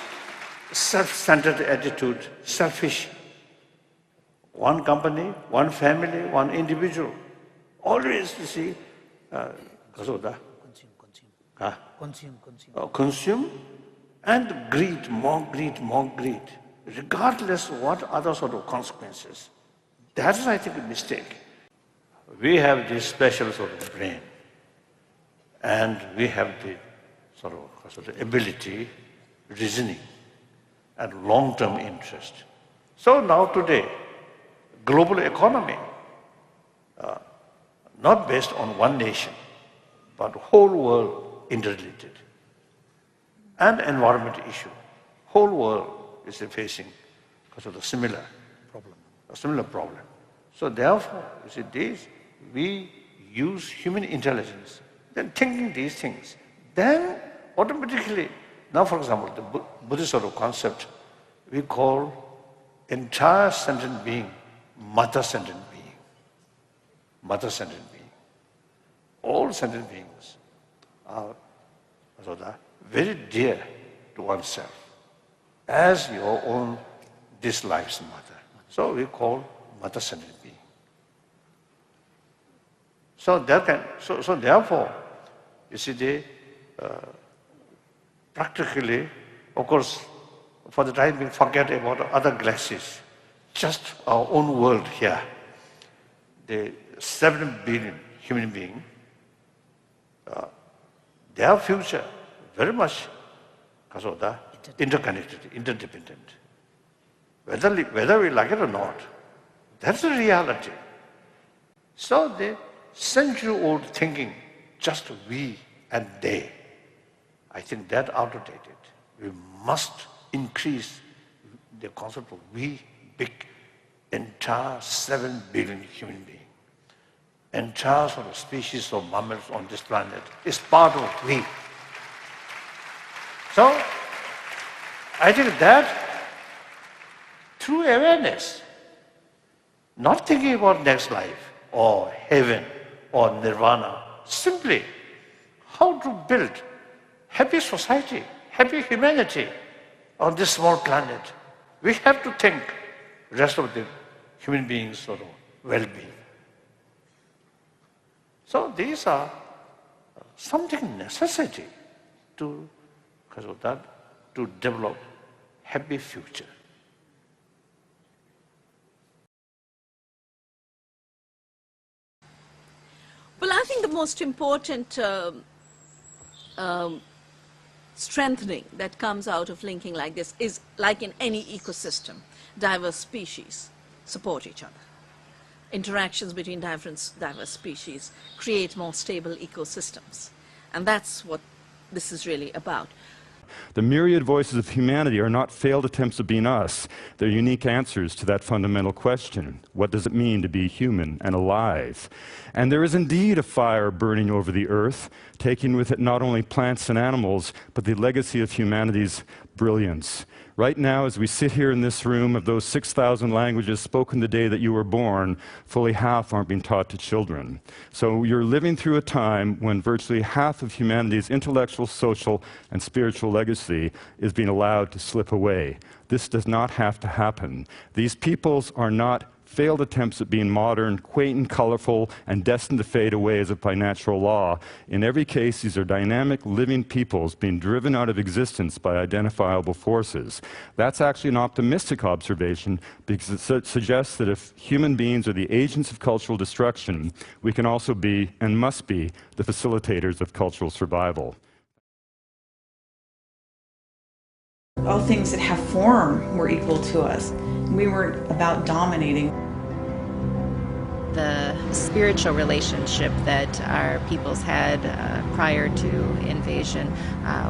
self-centered attitude, selfish. One company, one family, one individual. Always, you see, consume, and greed, more greed, regardless of what other sort of consequences. That is, I think, a mistake. We have this special sort of brain, and we have the sort of ability, reasoning, and long-term interest. So now today, global economy, not based on one nation, but whole world interrelated. And environment issue. Whole world is facing because of the similar problem. So therefore, you see, these, we use human intelligence, then thinking these things, then automatically, now for example, the Buddhist sort of concept, we call entire sentient being mother sentient being. Mother sentient being. All sentient beings are very dear to oneself, as your own dislikes mother. So we call mother sentient being. So therefore, you see, they practically, of course, for the time being, forget about other galaxies, just our own world here. The 7 billion human beings, their future very much interconnected, interdependent. Whether we like it or not, that's the reality. So the century-old thinking, just we and they, I think that outdated. We must increase the concept of we, big, entire 7 billion human beings. Entire sort of species of mammals on this planet is part of we. So, I think that through awareness, not thinking about next life or heaven or nirvana, simply how to build happy society, happy humanity on this small planet. We have to think rest of the human beings' sort of well-being. So these are something necessity to because of that, to develop happy future. Well, I think the most important strengthening that comes out of linking like this is, like in any ecosystem, diverse species support each other. Interactions between diverse species create more stable ecosystems. And that's what this is really about. The myriad voices of humanity are not failed attempts at being us. They're unique answers to that fundamental question. What does it mean to be human and alive? And there is indeed a fire burning over the earth, taking with it not only plants and animals, but the legacy of humanity's brilliance. Right now, as we sit here in this room, of those 6,000 languages spoken the day that you were born, fully half aren't being taught to children. So you're living through a time when virtually half of humanity's intellectual, social, and spiritual legacy is being allowed to slip away. This does not have to happen. These peoples are not failed attempts at being modern, quaint and colorful, and destined to fade away as if by natural law. In every case, these are dynamic, living peoples being driven out of existence by identifiable forces. That's actually an optimistic observation because it suggests that if human beings are the agents of cultural destruction, we can also be, and must be, the facilitators of cultural survival. All things that have form were equal to us. We weren't about dominating. The spiritual relationship that our peoples had prior to invasion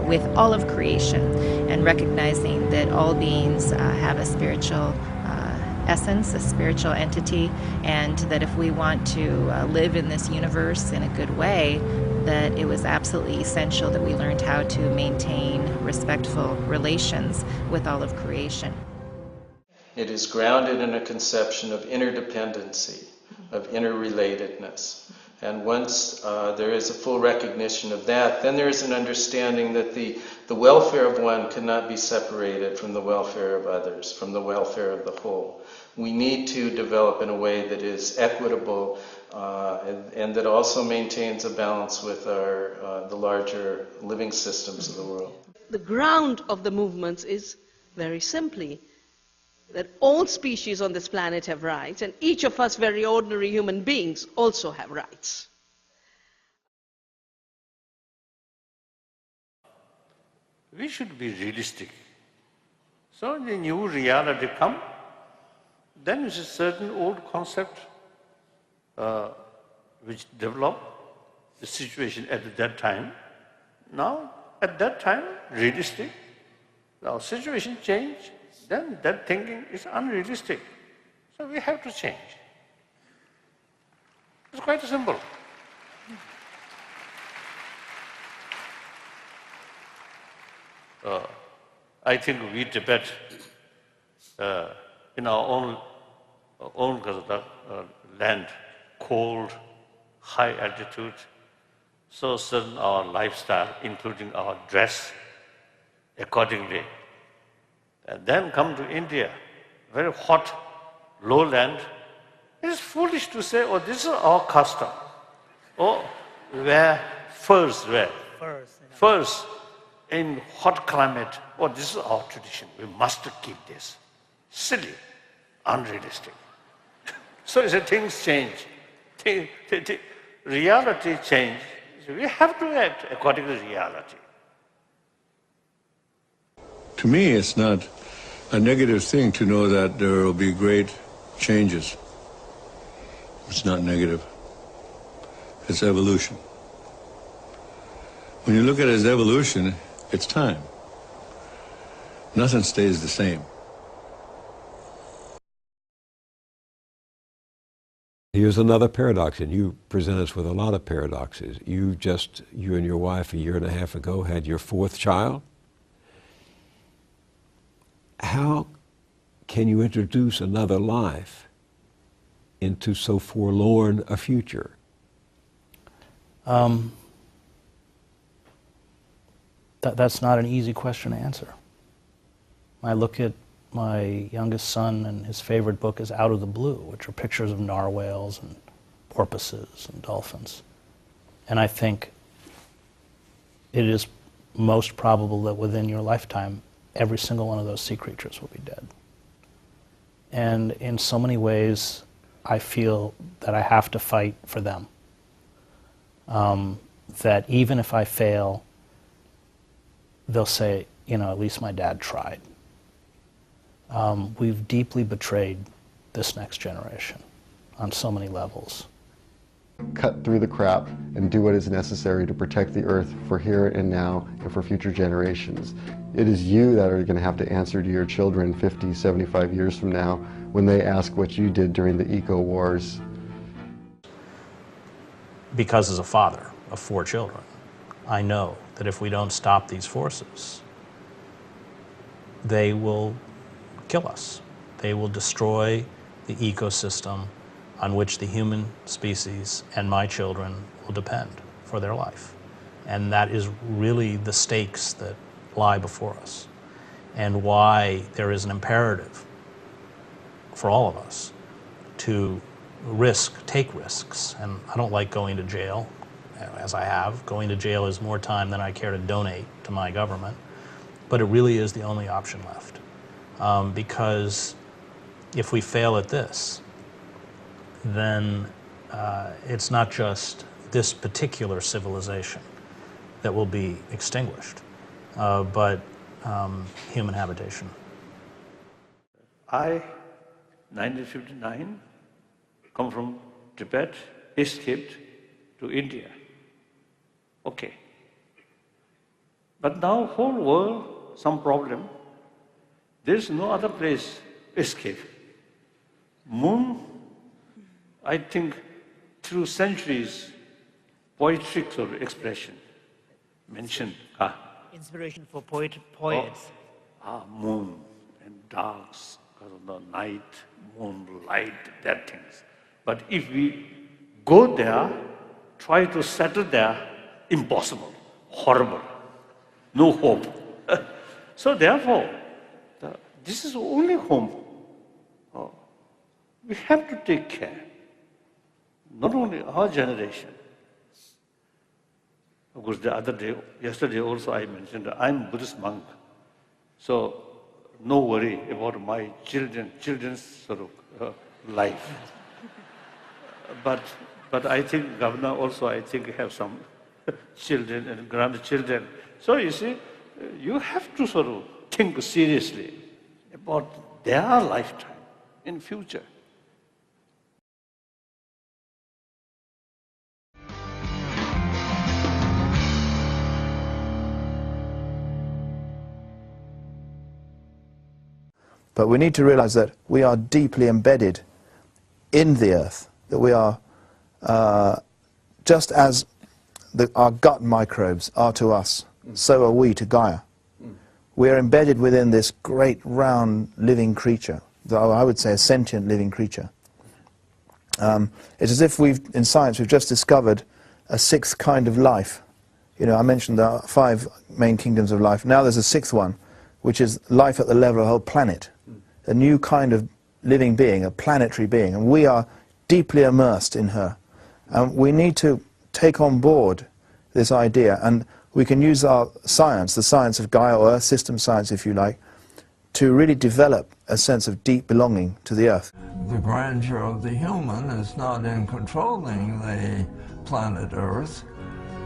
with all of creation, and recognizing that all beings have a spiritual essence, a spiritual entity, and that if we want to live in this universe in a good way, that it was absolutely essential that we learned how to maintain respectful relations with all of creation. It is grounded in a conception of interdependency, of interrelatedness. And once there is a full recognition of that, then there is an understanding that the welfare of one cannot be separated from the welfare of others, from the welfare of the whole. We need to develop in a way that is equitable and that also maintains a balance with the larger living systems of the world. The ground of the movements is very simply that all species on this planet have rights, and each of us very ordinary human beings also have rights. We should be realistic. So when the new reality comes, then it's a certain old concept which developed the situation at that time. Now, at that time, realistic. Now, situation changed, then that thinking is unrealistic. So we have to change. It's quite simple. I think we Tibet, in our own land, cold, high altitude, so certain our lifestyle, including our dress, accordingly. And then come to India, very hot, lowland. It's foolish to say, oh, this is our custom. Oh, wear furs, furs in hot climate. Oh, this is our tradition. We must keep this. Silly, unrealistic. So as things change, reality change. We have to act according to reality. To me, it's not a negative thing to know that there will be great changes. It's not negative. It's evolution. When you look at it as evolution, it's time. Nothing stays the same. Here's another paradox, and you present us with a lot of paradoxes. You and your wife a year and a half ago had your 4th child. How can you introduce another life into so forlorn a future? That's not an easy question to answer. I look at my youngest son, and his favorite book is Out of the Blue, which are pictures of narwhals and porpoises and dolphins. And I think it is most probable that within your lifetime, every single one of those sea creatures will be dead. And in so many ways, I feel that I have to fight for them. That even if I fail, they'll say, you know, at least my dad tried. We've deeply betrayed this next generation on so many levels. Cut through the crap and do what is necessary to protect the earth for here and now and for future generations. It is you that are going to have to answer to your children 50, 75 years from now when they ask what you did during the eco wars. Because as a father of 4 children, I know that if we don't stop these forces, they will kill us. They will destroy the ecosystem on which the human species and my children will depend for their life. And that is really the stakes that lie before us, and why there is an imperative for all of us to take risks. And I don't like going to jail, as I have. Going to jail is more time than I care to donate to my government, but it really is the only option left. Because if we fail at this, then it's not just this particular civilization that will be extinguished, but human habitation. I, 1959, come from Tibet, escaped to India. Okay. But now whole world, some problem. There is no other place escape. Moon, I think, through centuries, poetic sort of expression mentioned. Inspiration for poets. Moon and darks, because of the night, moonlight, that things. But if we go there, try to settle there, impossible, horrible, no hope. So therefore, this is only home. We have to take care, not only our generation. Of course, the other day, yesterday also I mentioned, I'm a Buddhist monk. So no worry about my children's sort of life. But I think Governor also, I think, have some children and grandchildren. So you see, you have to sort of think seriously about their lifetime in future. But we need to realize that we are deeply embedded in the earth, that we are, just as our gut microbes are to us, so are we to Gaia. We are embedded within this great round living creature, though I would say a sentient living creature. It's as if in science we've just discovered a 6th kind of life. You know, I mentioned there are 5 main kingdoms of life. Now there's a 6th one, which is life at the level of a whole planet. A new kind of living being, a planetary being, and we are deeply immersed in her. And we need to take on board this idea, and we can use our science, the science of Gaia, or Earth system science if you like, to really develop a sense of deep belonging to the Earth. The grandeur of the human is not in controlling the planet Earth,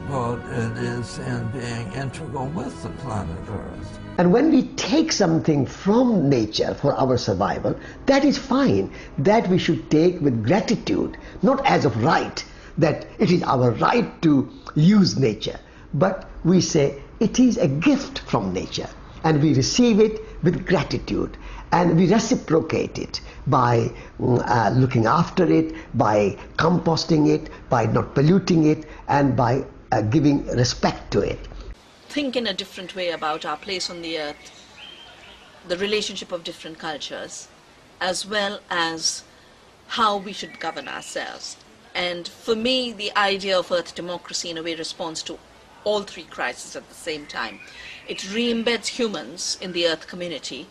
but it is in being integral with the planet Earth. And when we take something from nature for our survival, that is fine. That we should take with gratitude, not as of right, that it is our right to use nature. But we say it is a gift from nature, and we receive it with gratitude, and we reciprocate it by looking after it, by composting it, by not polluting it, and by giving respect to it. Think in a different way about our place on the earth, the relationship of different cultures, as well as how we should govern ourselves. And for me, the idea of earth democracy in a way responds to all 3 crises at the same time. It re-embeds humans in the earth community,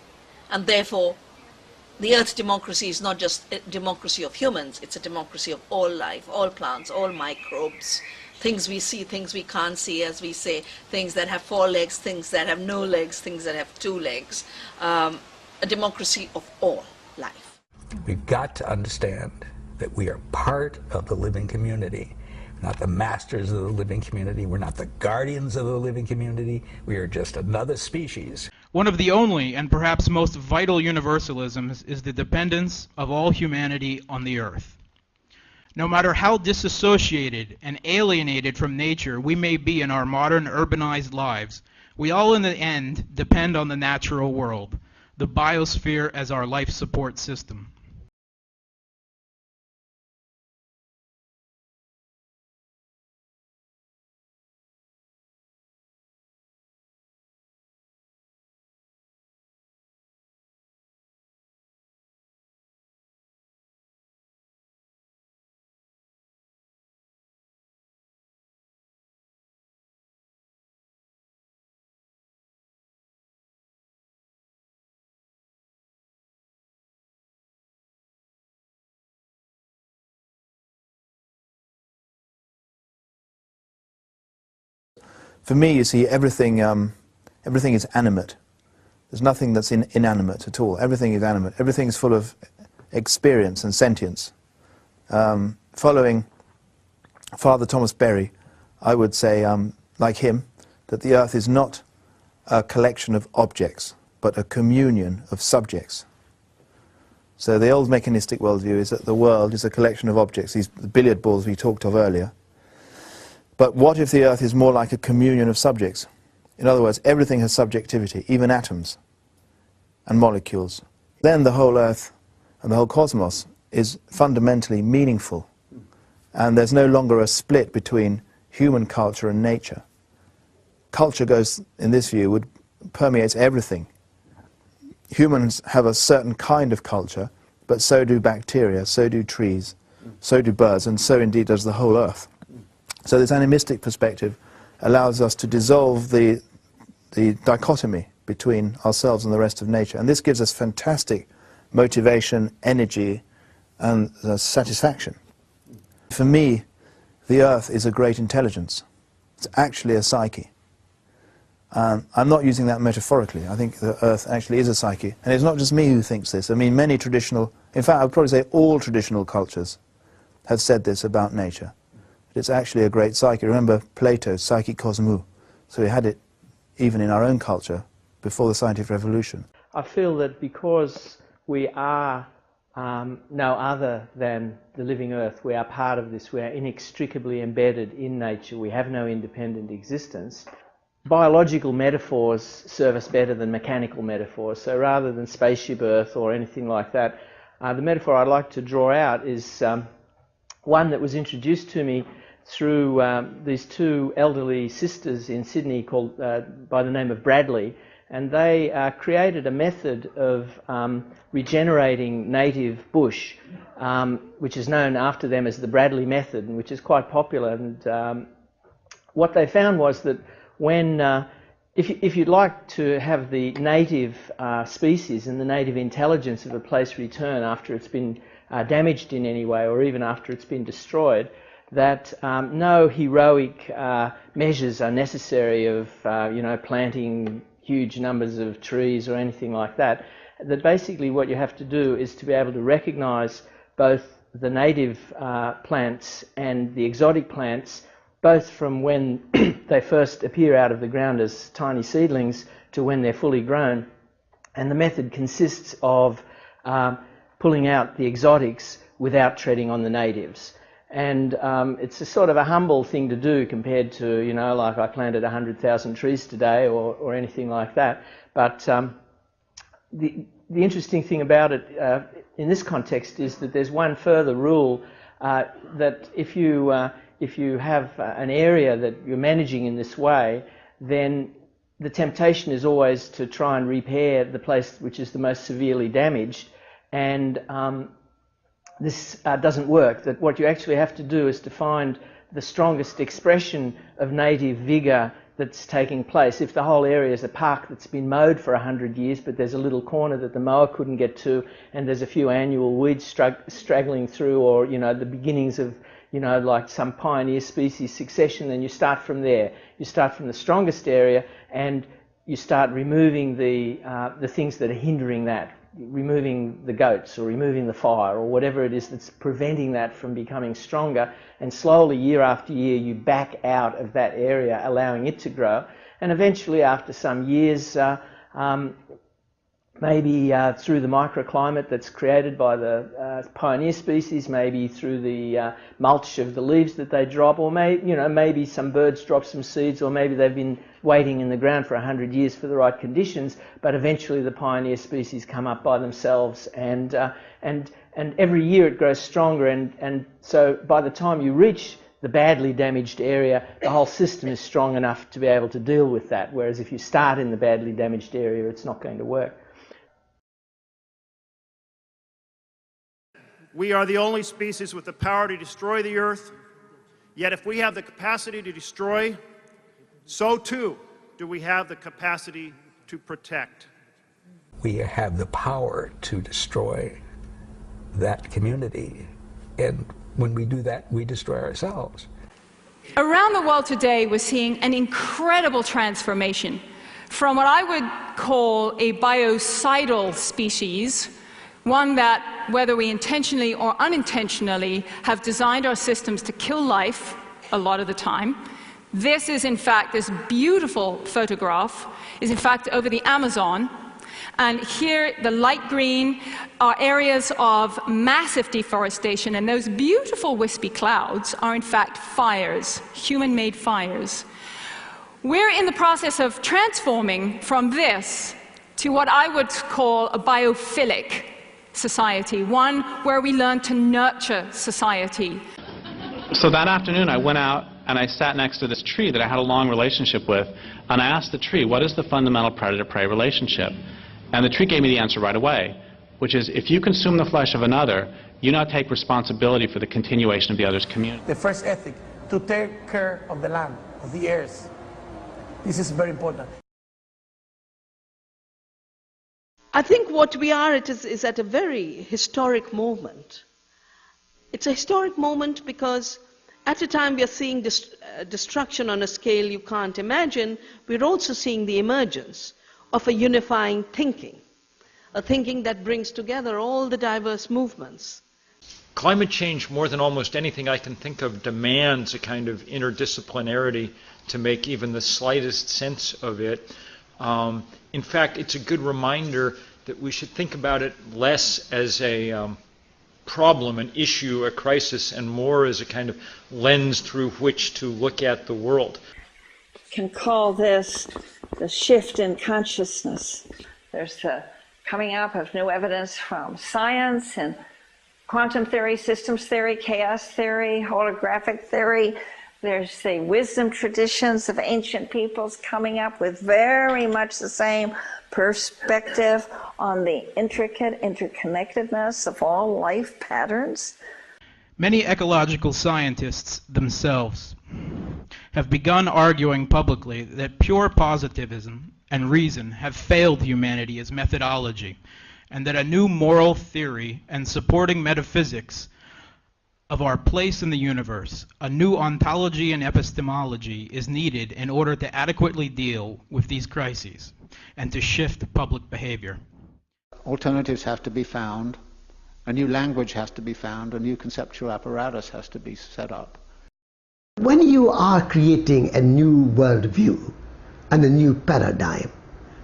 and therefore the earth democracy is not just a democracy of humans, it's a democracy of all life, all plants, all microbes, things we see, things we can't see, as we say, things that have 4 legs, things that have no legs, things that have 2 legs, a democracy of all life. We've got to understand that we are part of the living community. We're not the masters of the living community. We're not the guardians of the living community. We are just another species. One of the only and perhaps most vital universalisms is the dependence of all humanity on the earth. No matter how disassociated and alienated from nature we may be in our modern urbanized lives, we all in the end depend on the natural world, the biosphere as our life support system. For me, you see, everything is animate. There's nothing that's inanimate at all. Everything is animate. Everything is full of experience and sentience. Following Father Thomas Berry, I would say, like him, that the earth is not a collection of objects, but a communion of subjects. So the old mechanistic worldview is that the world is a collection of objects, these billiard balls we talked of earlier. But what if the earth is more like a communion of subjects? In other words, everything has subjectivity, even atoms and molecules. Then the whole earth and the whole cosmos is fundamentally meaningful. And there's no longer a split between human culture and nature. Culture goes, in this view, permeates everything. Humans have a certain kind of culture, but so do bacteria, so do trees, so do birds, and so indeed does the whole earth. So this animistic perspective allows us to dissolve the dichotomy between ourselves and the rest of nature. And this gives us fantastic motivation, energy, and satisfaction. For me, the earth is a great intelligence. It's actually a psyche. I'm not using that metaphorically. I think the earth actually is a psyche. And it's not just me who thinks this. I mean, many traditional, in fact, I would probably say all traditional cultures have said this about nature. It's actually a great psyche. Remember Plato's psyche cosmou. So we had it even in our own culture before the scientific revolution. I feel that because we are no other than the living earth, we are part of this, we are inextricably embedded in nature, we have no independent existence. Biological metaphors serve us better than mechanical metaphors. So rather than spaceship earth or anything like that, the metaphor I'd like to draw out is one that was introduced to me through these 2 elderly sisters in Sydney called by the name of Bradley, and they created a method of regenerating native bush, which is known after them as the Bradley method, and which is quite popular. And what they found was that when, if you'd like to have the native species and the native intelligence of a place return after it's been damaged in any way, or even after it's been destroyed, that no heroic measures are necessary of planting huge numbers of trees or anything like that. That basically what you have to do is to be able to recognize both the native plants and the exotic plants, both from when they first appear out of the ground as tiny seedlings to when they're fully grown. And the method consists of pulling out the exotics without treading on the natives. And it's a sort of a humble thing to do compared to, like I planted 100,000 trees today or anything like that. But the interesting thing about it in this context is that there's one further rule that if you have an area that you're managing in this way, then the temptation is always to try and repair the place which is the most severely damaged. And this doesn't work. That what you actually have to do is to find the strongest expression of native vigour that's taking place. If the whole area is a park that's been mowed for 100 years, but there's a little corner that the mower couldn't get to, and there's a few annual weeds straggling through, or the beginnings of you know, like some pioneer species succession, and you start from there. You start from the strongest area and you start removing the things that are hindering that, removing the goats or removing the fire or whatever it is that's preventing that from becoming stronger, and slowly year after year you back out of that area, allowing it to grow, and eventually after some years maybe through the microclimate that's created by the pioneer species, maybe through the mulch of the leaves that they drop, or maybe some birds drop some seeds, or maybe they've been waiting in the ground for 100 years for the right conditions, but eventually the pioneer species come up by themselves, and every year it grows stronger, and so by the time you reach the badly damaged area, the whole system is strong enough to be able to deal with that, whereas if you start in the badly damaged area, it's not going to work. We are the only species with the power to destroy the Earth, yet if we have the capacity to destroy, so too do we have the capacity to protect. We have the power to destroy that community, and when we do that, we destroy ourselves. Around the world today, we're seeing an incredible transformation from what I would call a biocidal species, one that, whether we intentionally or unintentionally, have designed our systems to kill life a lot of the time. This is, in fact, this beautiful photograph is, in fact, over the Amazon. And here, the light green are areas of massive deforestation, and those beautiful wispy clouds are, in fact, fires, human-made fires. We're in the process of transforming from this to what I would call a biophilic society, one where we learn to nurture society. So that afternoon I went out and I sat next to this tree that I had a long relationship with, and I asked the tree, what is the fundamental predator-prey relationship? And the tree gave me the answer right away, which is, if you consume the flesh of another, you now take responsibility for the continuation of the other's community. The first ethic, to take care of the land, of the earth. This is very important. I think what we are is at a very historic moment. It's a historic moment because at a time we are seeing destruction on a scale you can't imagine. We're also seeing the emergence of a unifying thinking, a thinking that brings together all the diverse movements. Climate change, more than almost anything I can think of, demands a kind of interdisciplinarity to make even the slightest sense of it. In fact, it's a good reminder that we should think about it less as a problem, an issue, a crisis, and more as a kind of lens through which to look at the world. Can call this the shift in consciousness. There's the coming up of new evidence from science and quantum theory, systems theory, chaos theory, holographic theory. There's the wisdom traditions of ancient peoples coming up with very much the same perspective on the intricate interconnectedness of all life patterns. Many ecological scientists themselves have begun arguing publicly that pure positivism and reason have failed humanity as methodology, and that a new moral theory and supporting metaphysics of our place in the universe, a new ontology and epistemology, is needed in order to adequately deal with these crises and to shift public behavior. Alternatives have to be found, a new language has to be found, a new conceptual apparatus has to be set up. When you are creating a new worldview and a new paradigm,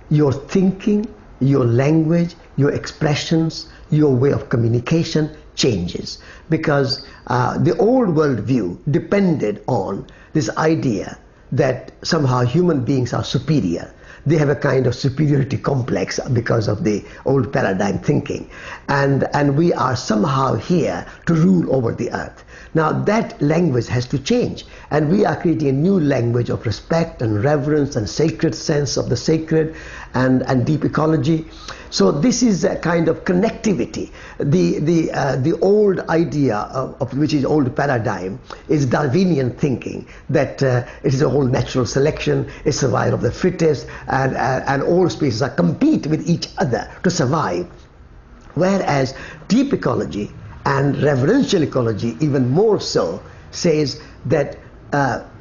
your thinking, your language, your expressions, your way of communication changes, because the old worldview depended on this idea that somehow human beings are superior. They have a kind of superiority complex because of the old paradigm thinking, and we are somehow here to rule over the earth. Now that language has to change, and we are creating a new language of respect and reverence and sacred sense of the sacred and deep ecology. So this is a kind of connectivity. The old idea of which is old paradigm is Darwinian thinking, that it is a whole natural selection, it's survival of the fittest, and all species are compete with each other to survive. Whereas deep ecology and reverential ecology, even more so, says that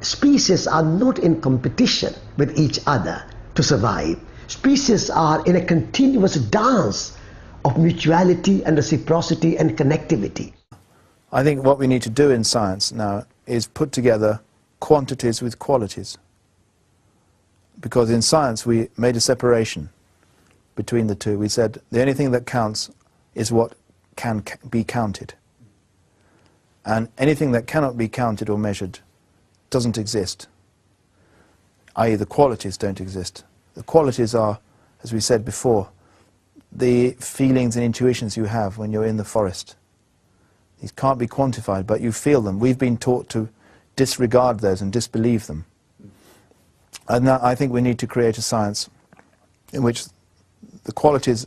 species are not in competition with each other to survive. Species are in a continuous dance of mutuality and reciprocity and connectivity. I think what we need to do in science now is put together quantities with qualities. Because in science we made a separation between the two. We said the only thing that counts is what can be counted. And anything that cannot be counted or measured doesn't exist, i.e. the qualities don't exist. The qualities are, as we said before, the feelings and intuitions you have when you're in the forest. These can't be quantified, but you feel them. We've been taught to disregard those and disbelieve them. And now I think we need to create a science in which the qualities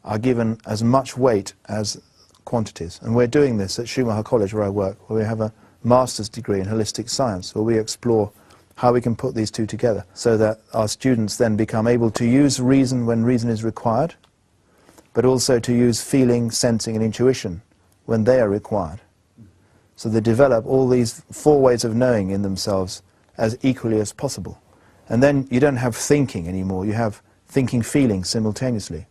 are given as much weight as quantities. And we're doing this at Schumacher College, where I work, where we have a master's degree in holistic science, where we explore how we can put these two together so that our students then become able to use reason when reason is required, but also to use feeling, sensing and intuition when they are required. So they develop all these 4 ways of knowing in themselves as equally as possible. And then you don't have thinking anymore, you have thinking, feeling simultaneously.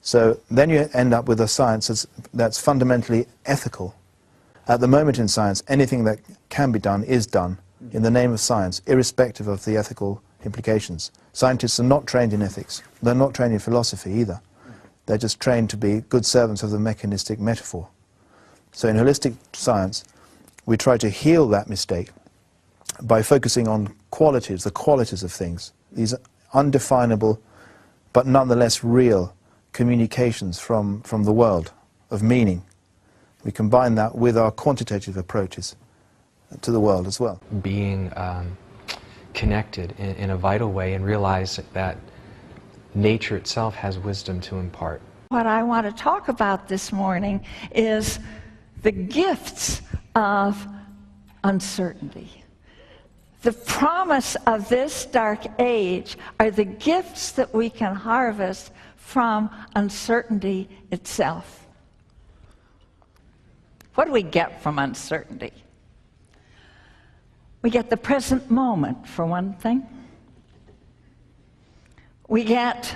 So then you end up with a science that's fundamentally ethical. At the moment in science, anything that can be done is done in the name of science, irrespective of the ethical implications. Scientists are not trained in ethics. They're not trained in philosophy either. They're just trained to be good servants of the mechanistic metaphor. So in holistic science, we try to heal that mistake by focusing on qualities, the qualities of things. These undefinable, but nonetheless real communications from the world of meaning. We combine that with our quantitative approaches to the world as well. Being connected in a vital way and realize that nature itself has wisdom to impart. What I want to talk about this morning is the gifts of uncertainty. The promise of this dark age are the gifts that we can harvest from uncertainty itself. What do we get from uncertainty? We get the present moment, for one thing. We get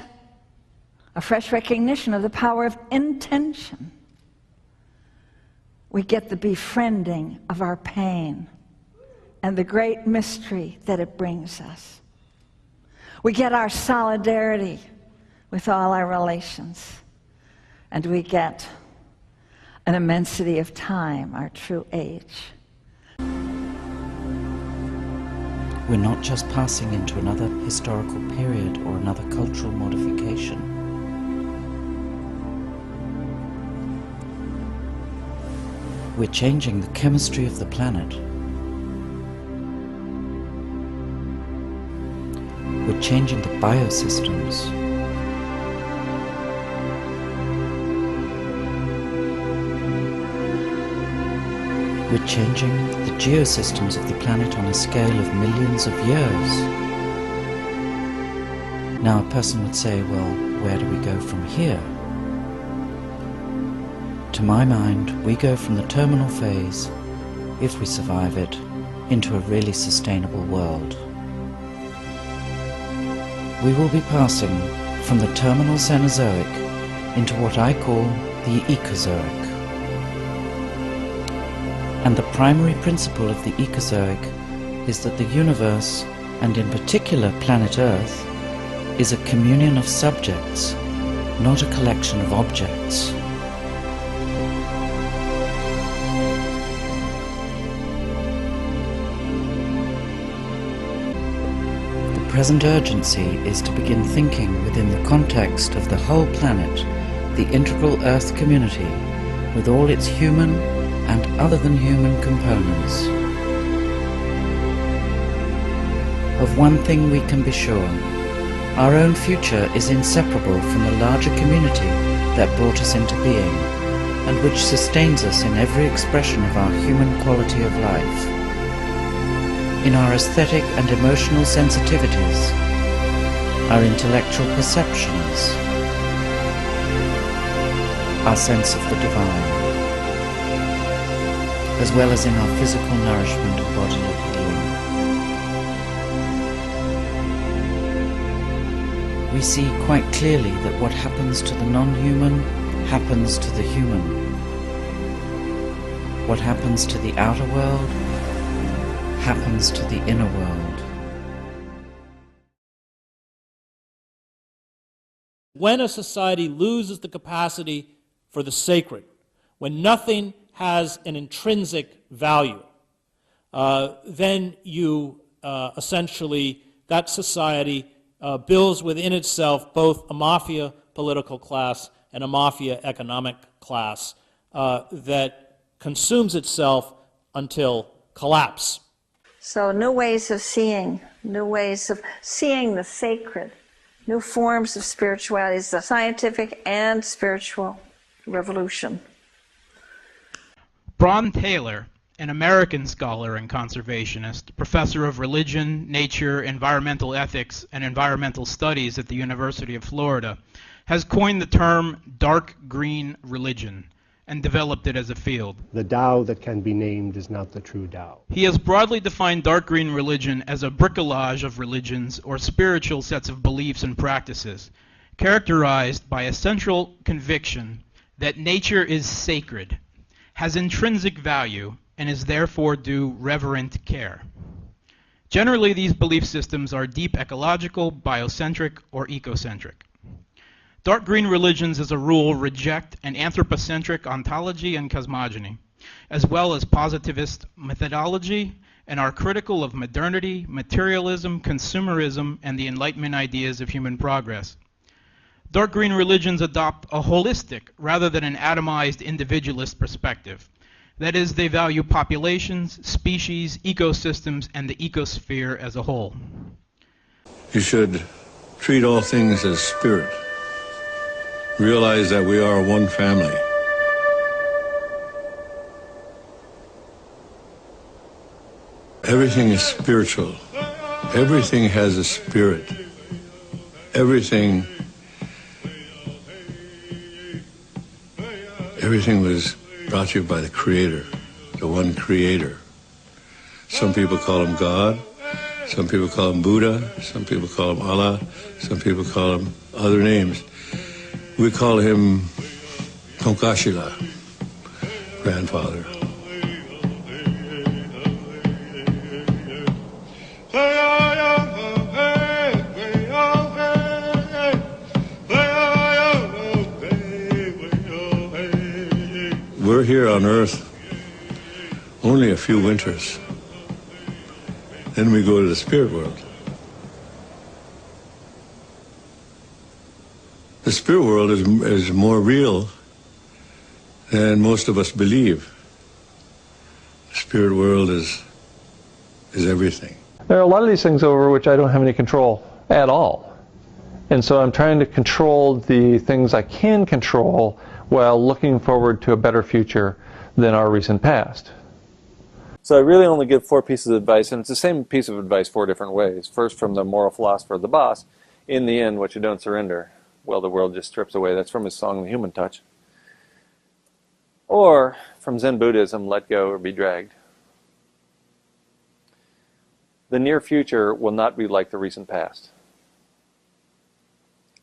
a fresh recognition of the power of intention. We get the befriending of our pain and the great mystery that it brings us. We get our solidarity with all our relations. And we get an immensity of time, our true age. We're not just passing into another historical period or another cultural modification. We're changing the chemistry of the planet. We're changing the biosystems. We're changing the geosystems of the planet on a scale of millions of years. Now a person would say, well, where do we go from here? To my mind, we go from the terminal phase, if we survive it, into a really sustainable world. We will be passing from the terminal Cenozoic into what I call the Ecozoic. And the primary principle of the Ecozoic is that the universe, and in particular planet Earth, is a communion of subjects, not a collection of objects. The present urgency is to begin thinking within the context of the whole planet, the integral Earth community, with all its human and other than human components. Of one thing we can be sure, our own future is inseparable from the larger community that brought us into being, and which sustains us in every expression of our human quality of life. In our aesthetic and emotional sensitivities, our intellectual perceptions, our sense of the divine. as well as in our physical nourishment and bodily healing. We see quite clearly that what happens to the non-human happens to the human. What happens to the outer world happens to the inner world. When a society loses the capacity for the sacred, when nothing has an intrinsic value, then you essentially, that society builds within itself both a mafia political class and a mafia economic class that consumes itself until collapse. So new ways of seeing the sacred, new forms of spirituality, the scientific and spiritual revolution. Braun Taylor, an American scholar and conservationist, professor of religion, nature, environmental ethics, and environmental studies at the University of Florida, has coined the term dark green religion and developed it as a field. The Tao that can be named is not the true Tao. He has broadly defined dark green religion as a bricolage of religions or spiritual sets of beliefs and practices, characterized by a central conviction that nature is sacred, has intrinsic value, and is therefore due reverent care. Generally, these belief systems are deep ecological, biocentric, or ecocentric. Dark green religions, as a rule, reject an anthropocentric ontology and cosmogony, as well as positivist methodology, and are critical of modernity, materialism, consumerism, and the Enlightenment ideas of human progress. Dark green religions adopt a holistic rather than an atomized individualist perspective. That is, they value populations, species, ecosystems, and the ecosphere as a whole. You should treat all things as spirit. Realize that we are one family. Everything is spiritual. Everything has a spirit. Everything was brought to you by the Creator, the one Creator. Some people call him God, some people call him Buddha, some people call him Allah, some people call him other names. We call him Tonkashila, grandfather. We're here on Earth only a few winters. Then we go to the spirit world. The spirit world is more real than most of us believe. The spirit world is everything. There are a lot of these things over which I don't have any control at all. And so I'm trying to control the things I can control while looking forward to a better future than our recent past. So I really only give 4 pieces of advice, and it's the same piece of advice 4 different ways. First, from the moral philosopher, the boss, in the end, what you don't surrender, well, the world just strips away. That's from his song, The Human Touch. Or from Zen Buddhism, let go or be dragged. The near future will not be like the recent past.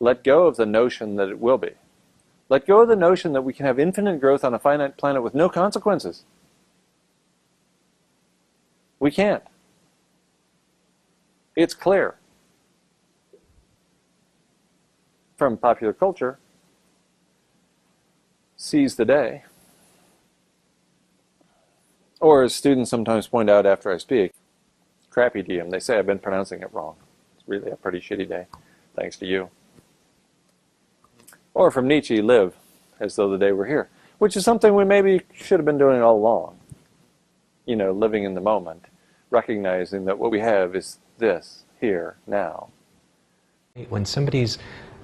Let go of the notion that it will be. Let go of the notion that we can have infinite growth on a finite planet with no consequences. We can't. It's clear from popular culture. Seize the day. Or as students sometimes point out after I speak, crappy DM. They say I've been pronouncing it wrong. It's really a pretty shitty day, thanks to you. Or from Nietzsche, live as though the day were here, which is something we maybe should have been doing all along. You know, living in the moment, recognizing that what we have is this, here, now. When somebody's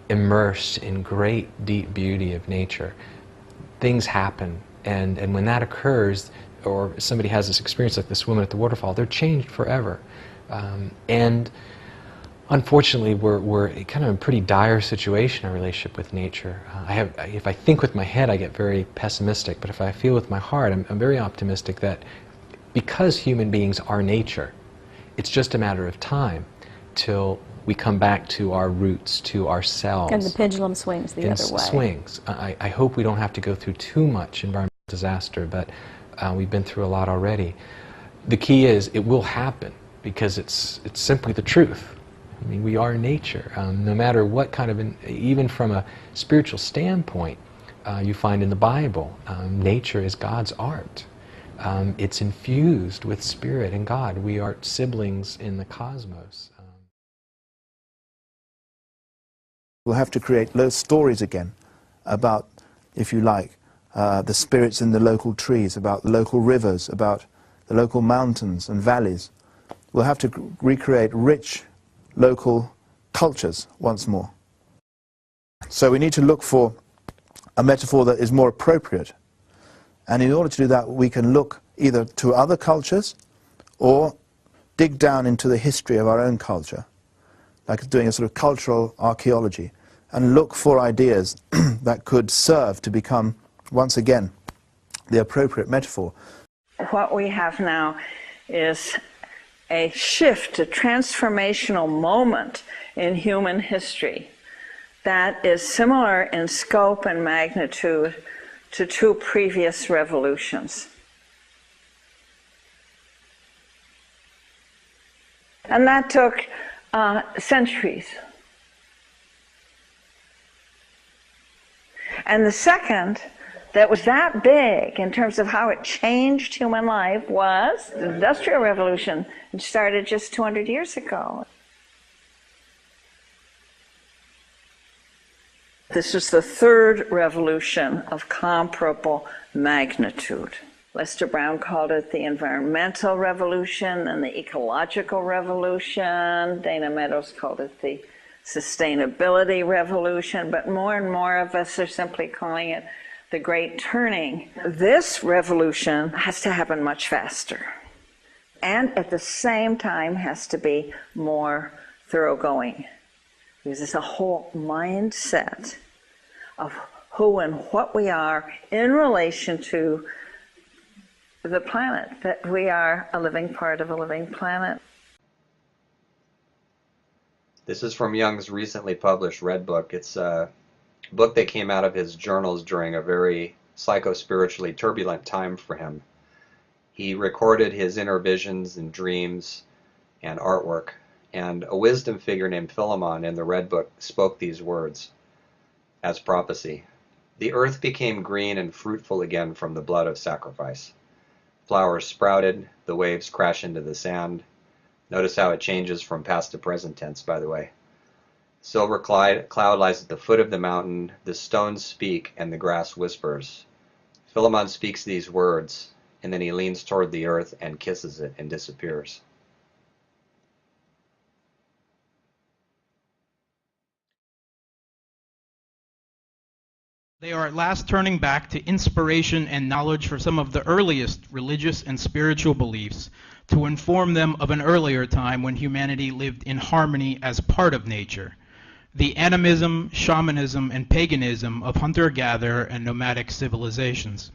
immersed in great, deep beauty of nature, things happen, and when that occurs, or somebody has this experience like this woman at the waterfall, they're changed forever. And Unfortunately, we're kind of in a pretty dire situation in our relationship with nature. If I think with my head, I get very pessimistic, but if I feel with my heart, I'm very optimistic that because human beings are nature, it's just a matter of time till we come back to our roots, to ourselves. And the pendulum swings the other way. Swings. I hope we don't have to go through too much environmental disaster, but we've been through a lot already. The key is it will happen because it's simply the truth. I mean, we are nature. No matter what kind of, even from a spiritual standpoint, you find in the Bible, nature is God's art. It's infused with spirit and God. We are siblings in the cosmos. We'll have to create those stories again about, if you like, the spirits in the local trees, about the local rivers, about the local mountains and valleys. We'll have to recreate rich local cultures once more. So we need to look for a metaphor that is more appropriate. And in order to do that, we can look either to other cultures or dig down into the history of our own culture, like doing a sort of cultural archaeology, and look for ideas that could serve to become, once again, the appropriate metaphor. What we have now is a shift, a transformational moment in human history that is similar in scope and magnitude to two previous revolutions. And that took centuries. And the second that was that big in terms of how it changed human life was the Industrial Revolution, which started just 200 years ago. This is the third revolution of comparable magnitude. Lester Brown called it the environmental revolution and the ecological revolution. Dana Meadows called it the sustainability revolution, but more and more of us are simply calling it the great turning. This revolution has to happen much faster, and at the same time has to be more thoroughgoing, because it's a whole mindset of who and what we are in relation to the planet, that we are a living part of a living planet. This is from Jung's recently published Red Book. It's a book that came out of his journals during a very psycho-spiritually turbulent time for him. He recorded his inner visions and dreams and artwork, and a wisdom figure named Philemon in the Red Book spoke these words as prophecy. The earth became green and fruitful again from the blood of sacrifice. Flowers sprouted, the waves crash into the sand. Notice how it changes from past to present tense, by the way. Silver cloud lies at the foot of the mountain, the stones speak, and the grass whispers. Philemon speaks these words, and then he leans toward the earth and kisses it and disappears. They are at last turning back to inspiration and knowledge for some of the earliest religious and spiritual beliefs to inform them of an earlier time when humanity lived in harmony as part of nature. The animism, shamanism, and paganism of hunter-gatherer and nomadic civilizations.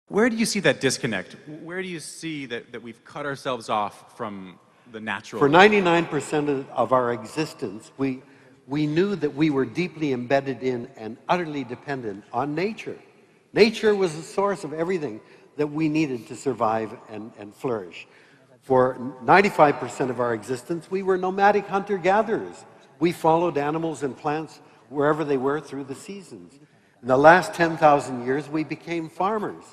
Where do you see that disconnect? Where do you see that we've cut ourselves off from the natural? For 99% of our existence, we knew that we were deeply embedded in and utterly dependent on nature. Nature was the source of everything that we needed to survive and flourish. For 95% of our existence, we were nomadic hunter-gatherers. We followed animals and plants wherever they were through the seasons. In the last 10,000 years, we became farmers.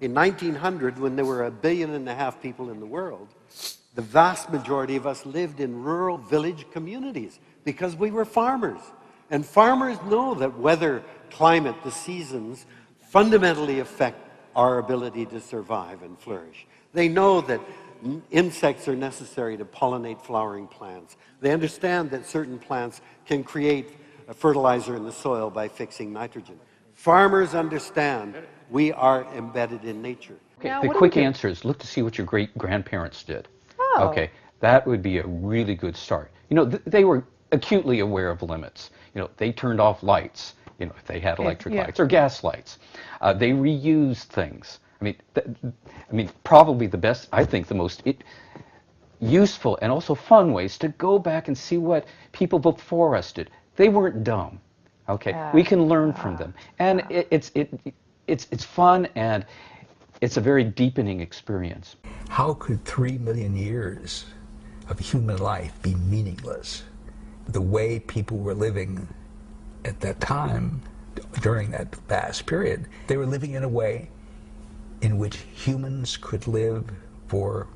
In 1900, when there were 1.5 billion people in the world, the vast majority of us lived in rural village communities because we were farmers. And farmers know that weather, climate, the seasons fundamentally affect our ability to survive and flourish. They know that insects are necessary to pollinate flowering plants. They understand that certain plants can create a fertilizer in the soil by fixing nitrogen. Farmers understand we are embedded in nature. Okay, the quick answer is look to see what your great-grandparents did. Oh. Okay, that would be a really good start. You know, they were acutely aware of limits. You know, they turned off lights, you know, if they had electric lights or gas lights. They reused things. I mean, probably the best, I think, the most useful and also fun ways to go back and see what people before us did. They weren't dumb. Okay, we can learn from them, and it's fun, and it's a very deepening experience. How could 3 million years of human life be meaningless? The way people were living at that time, during that vast period, they were living in a way in which humans could live for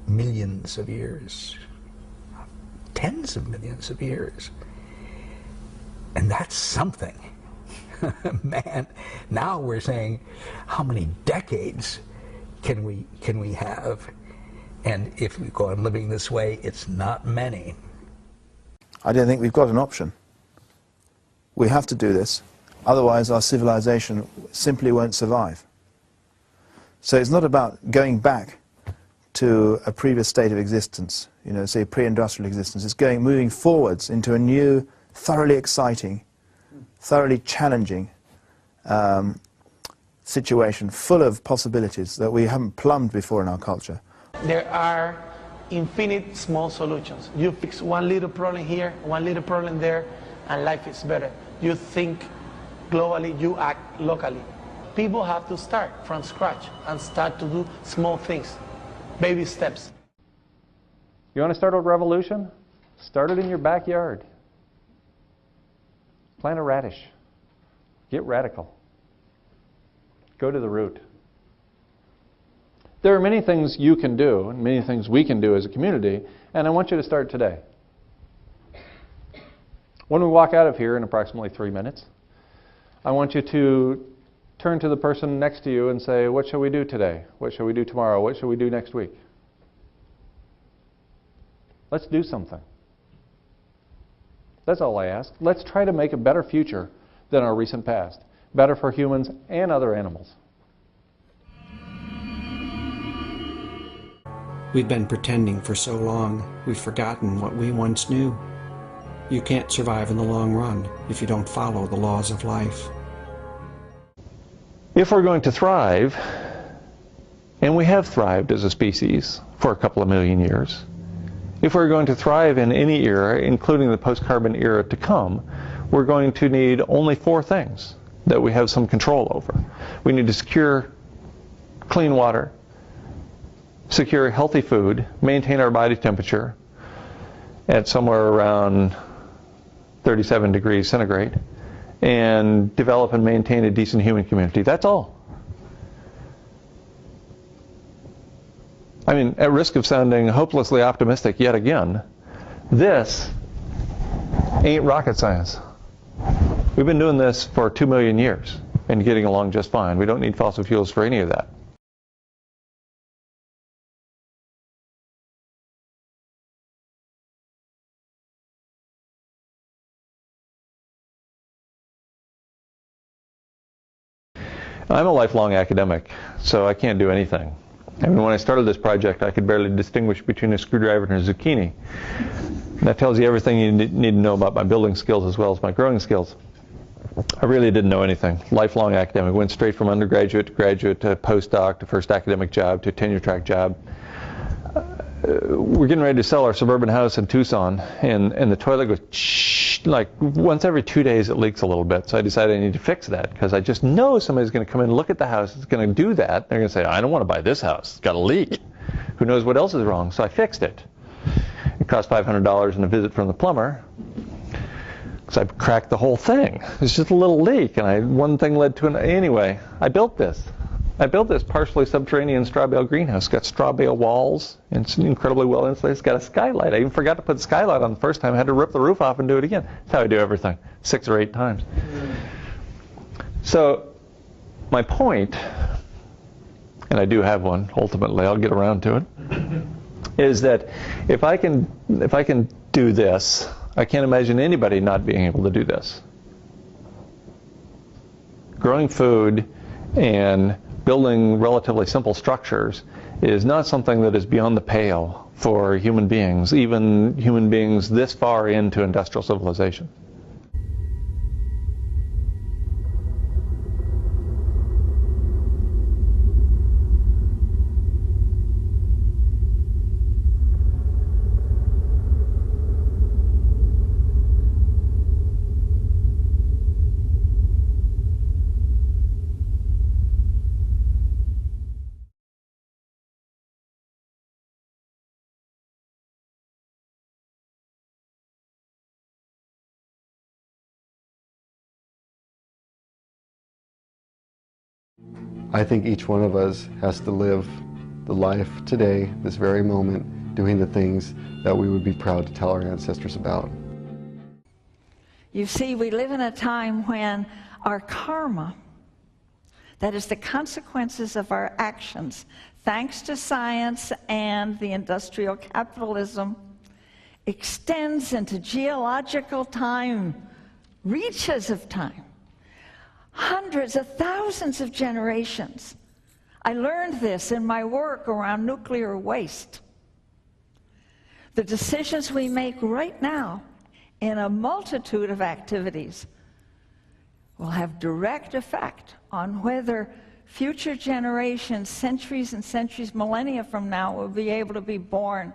millions of years, tens of millions of years. And that's something. Man, now we're saying, how many decades can we have? And if we go on living this way, it's not many. I don't think we've got an option. We have to do this, otherwise our civilization simply won't survive. So it's not about going back to a previous state of existence, you know, say pre-industrial existence. It's moving forwards into a new, thoroughly exciting, thoroughly challenging situation, full of possibilities that we haven't plumbed before in our culture. There are infinite small solutions. You fix one little problem here, one little problem there, and life is better. You think globally, you act locally. People have to start from scratch and start to do small things, baby steps. You want to start a revolution? Start it in your backyard. Plant a radish. Get radical. Go to the root. There are many things you can do, and many things we can do as a community, and I want you to start today. When we walk out of here in approximately 3 minutes, I want you to turn to the person next to you and say, what shall we do today? What shall we do tomorrow? What shall we do next week? Let's do something. That's all I ask. Let's try to make a better future than our recent past. Better for humans and other animals. We've been pretending for so long, we've forgotten what we once knew. You can't survive in the long run if you don't follow the laws of life. If we're going to thrive, and we have thrived as a species for a couple of million years, if we're going to thrive in any era, including the post-carbon era to come, we're going to need only 4 things that we have some control over. We need to secure clean water, secure healthy food, maintain our body temperature at somewhere around 37 degrees centigrade, and develop and maintain a decent human community. That's all. I mean, at risk of sounding hopelessly optimistic yet again, this ain't rocket science. We've been doing this for 2 million years and getting along just fine. We don't need fossil fuels for any of that. I'm a lifelong academic, so I can't do anything. I mean, when I started this project, I could barely distinguish between a screwdriver and a zucchini. And that tells you everything you need to know about my building skills as well as my growing skills. I really didn't know anything. Lifelong academic. Went straight from undergraduate to graduate to postdoc to first academic job to tenure track job. We're getting ready to sell our suburban house in Tucson, and the toilet goes shh, like once every 2 days it leaks a little bit. So I decided I need to fix that because I just know somebody's going to come in and look at the house. It's going to do that. They're going to say, I don't want to buy this house. It's got a leak. Who knows what else is wrong? So I fixed it. It cost $500 and a visit from the plumber. So I cracked the whole thing. It's just a little leak, and one thing led to another. Anyway, I built this. I built this partially subterranean straw bale greenhouse. It's got straw bale walls, and it's incredibly well insulated. It's got a skylight. I even forgot to put the skylight on the first time. I had to rip the roof off and do it again. That's how I do everything, 6 or 8 times. So my point, and I do have one, ultimately, I'll get around to it, is that if I can do this, I can't imagine anybody not being able to do this. Growing food and building relatively simple structures is not something that is beyond the pale for human beings, even human beings this far into industrial civilization. I think each one of us has to live the life today, this very moment, doing the things that we would be proud to tell our ancestors about. You see, we live in a time when our karma, that is the consequences of our actions, thanks to science and the industrial capitalism, extends into geological time, reaches of time. Hundreds of thousands of generations. I learned this in my work around nuclear waste. The decisions we make right now in a multitude of activities will have direct effect on whether future generations, centuries and centuries, millennia from now, will be able to be born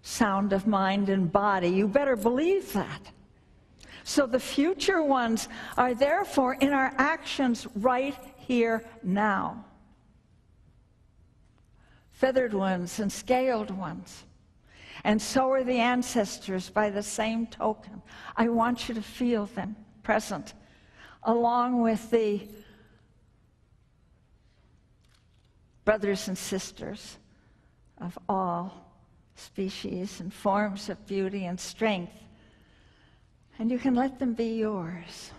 sound of mind and body. You better believe that. So the future ones are therefore in our actions right here now. Feathered ones and scaled ones. And so are the ancestors by the same token. I want you to feel them present, along with the brothers and sisters of all species and forms of beauty and strength. And you can let them be yours.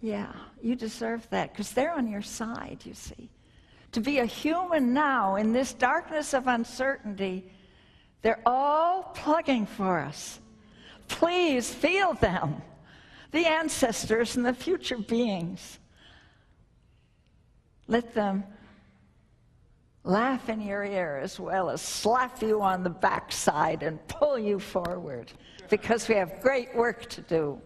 Yeah, you deserve that, because they're on your side, you see. To be a human now in this darkness of uncertainty, they're all plugging for us. Please feel them, the ancestors and the future beings. Let them laugh in your ear as well as slap you on the backside and pull you forward, because we have great work to do.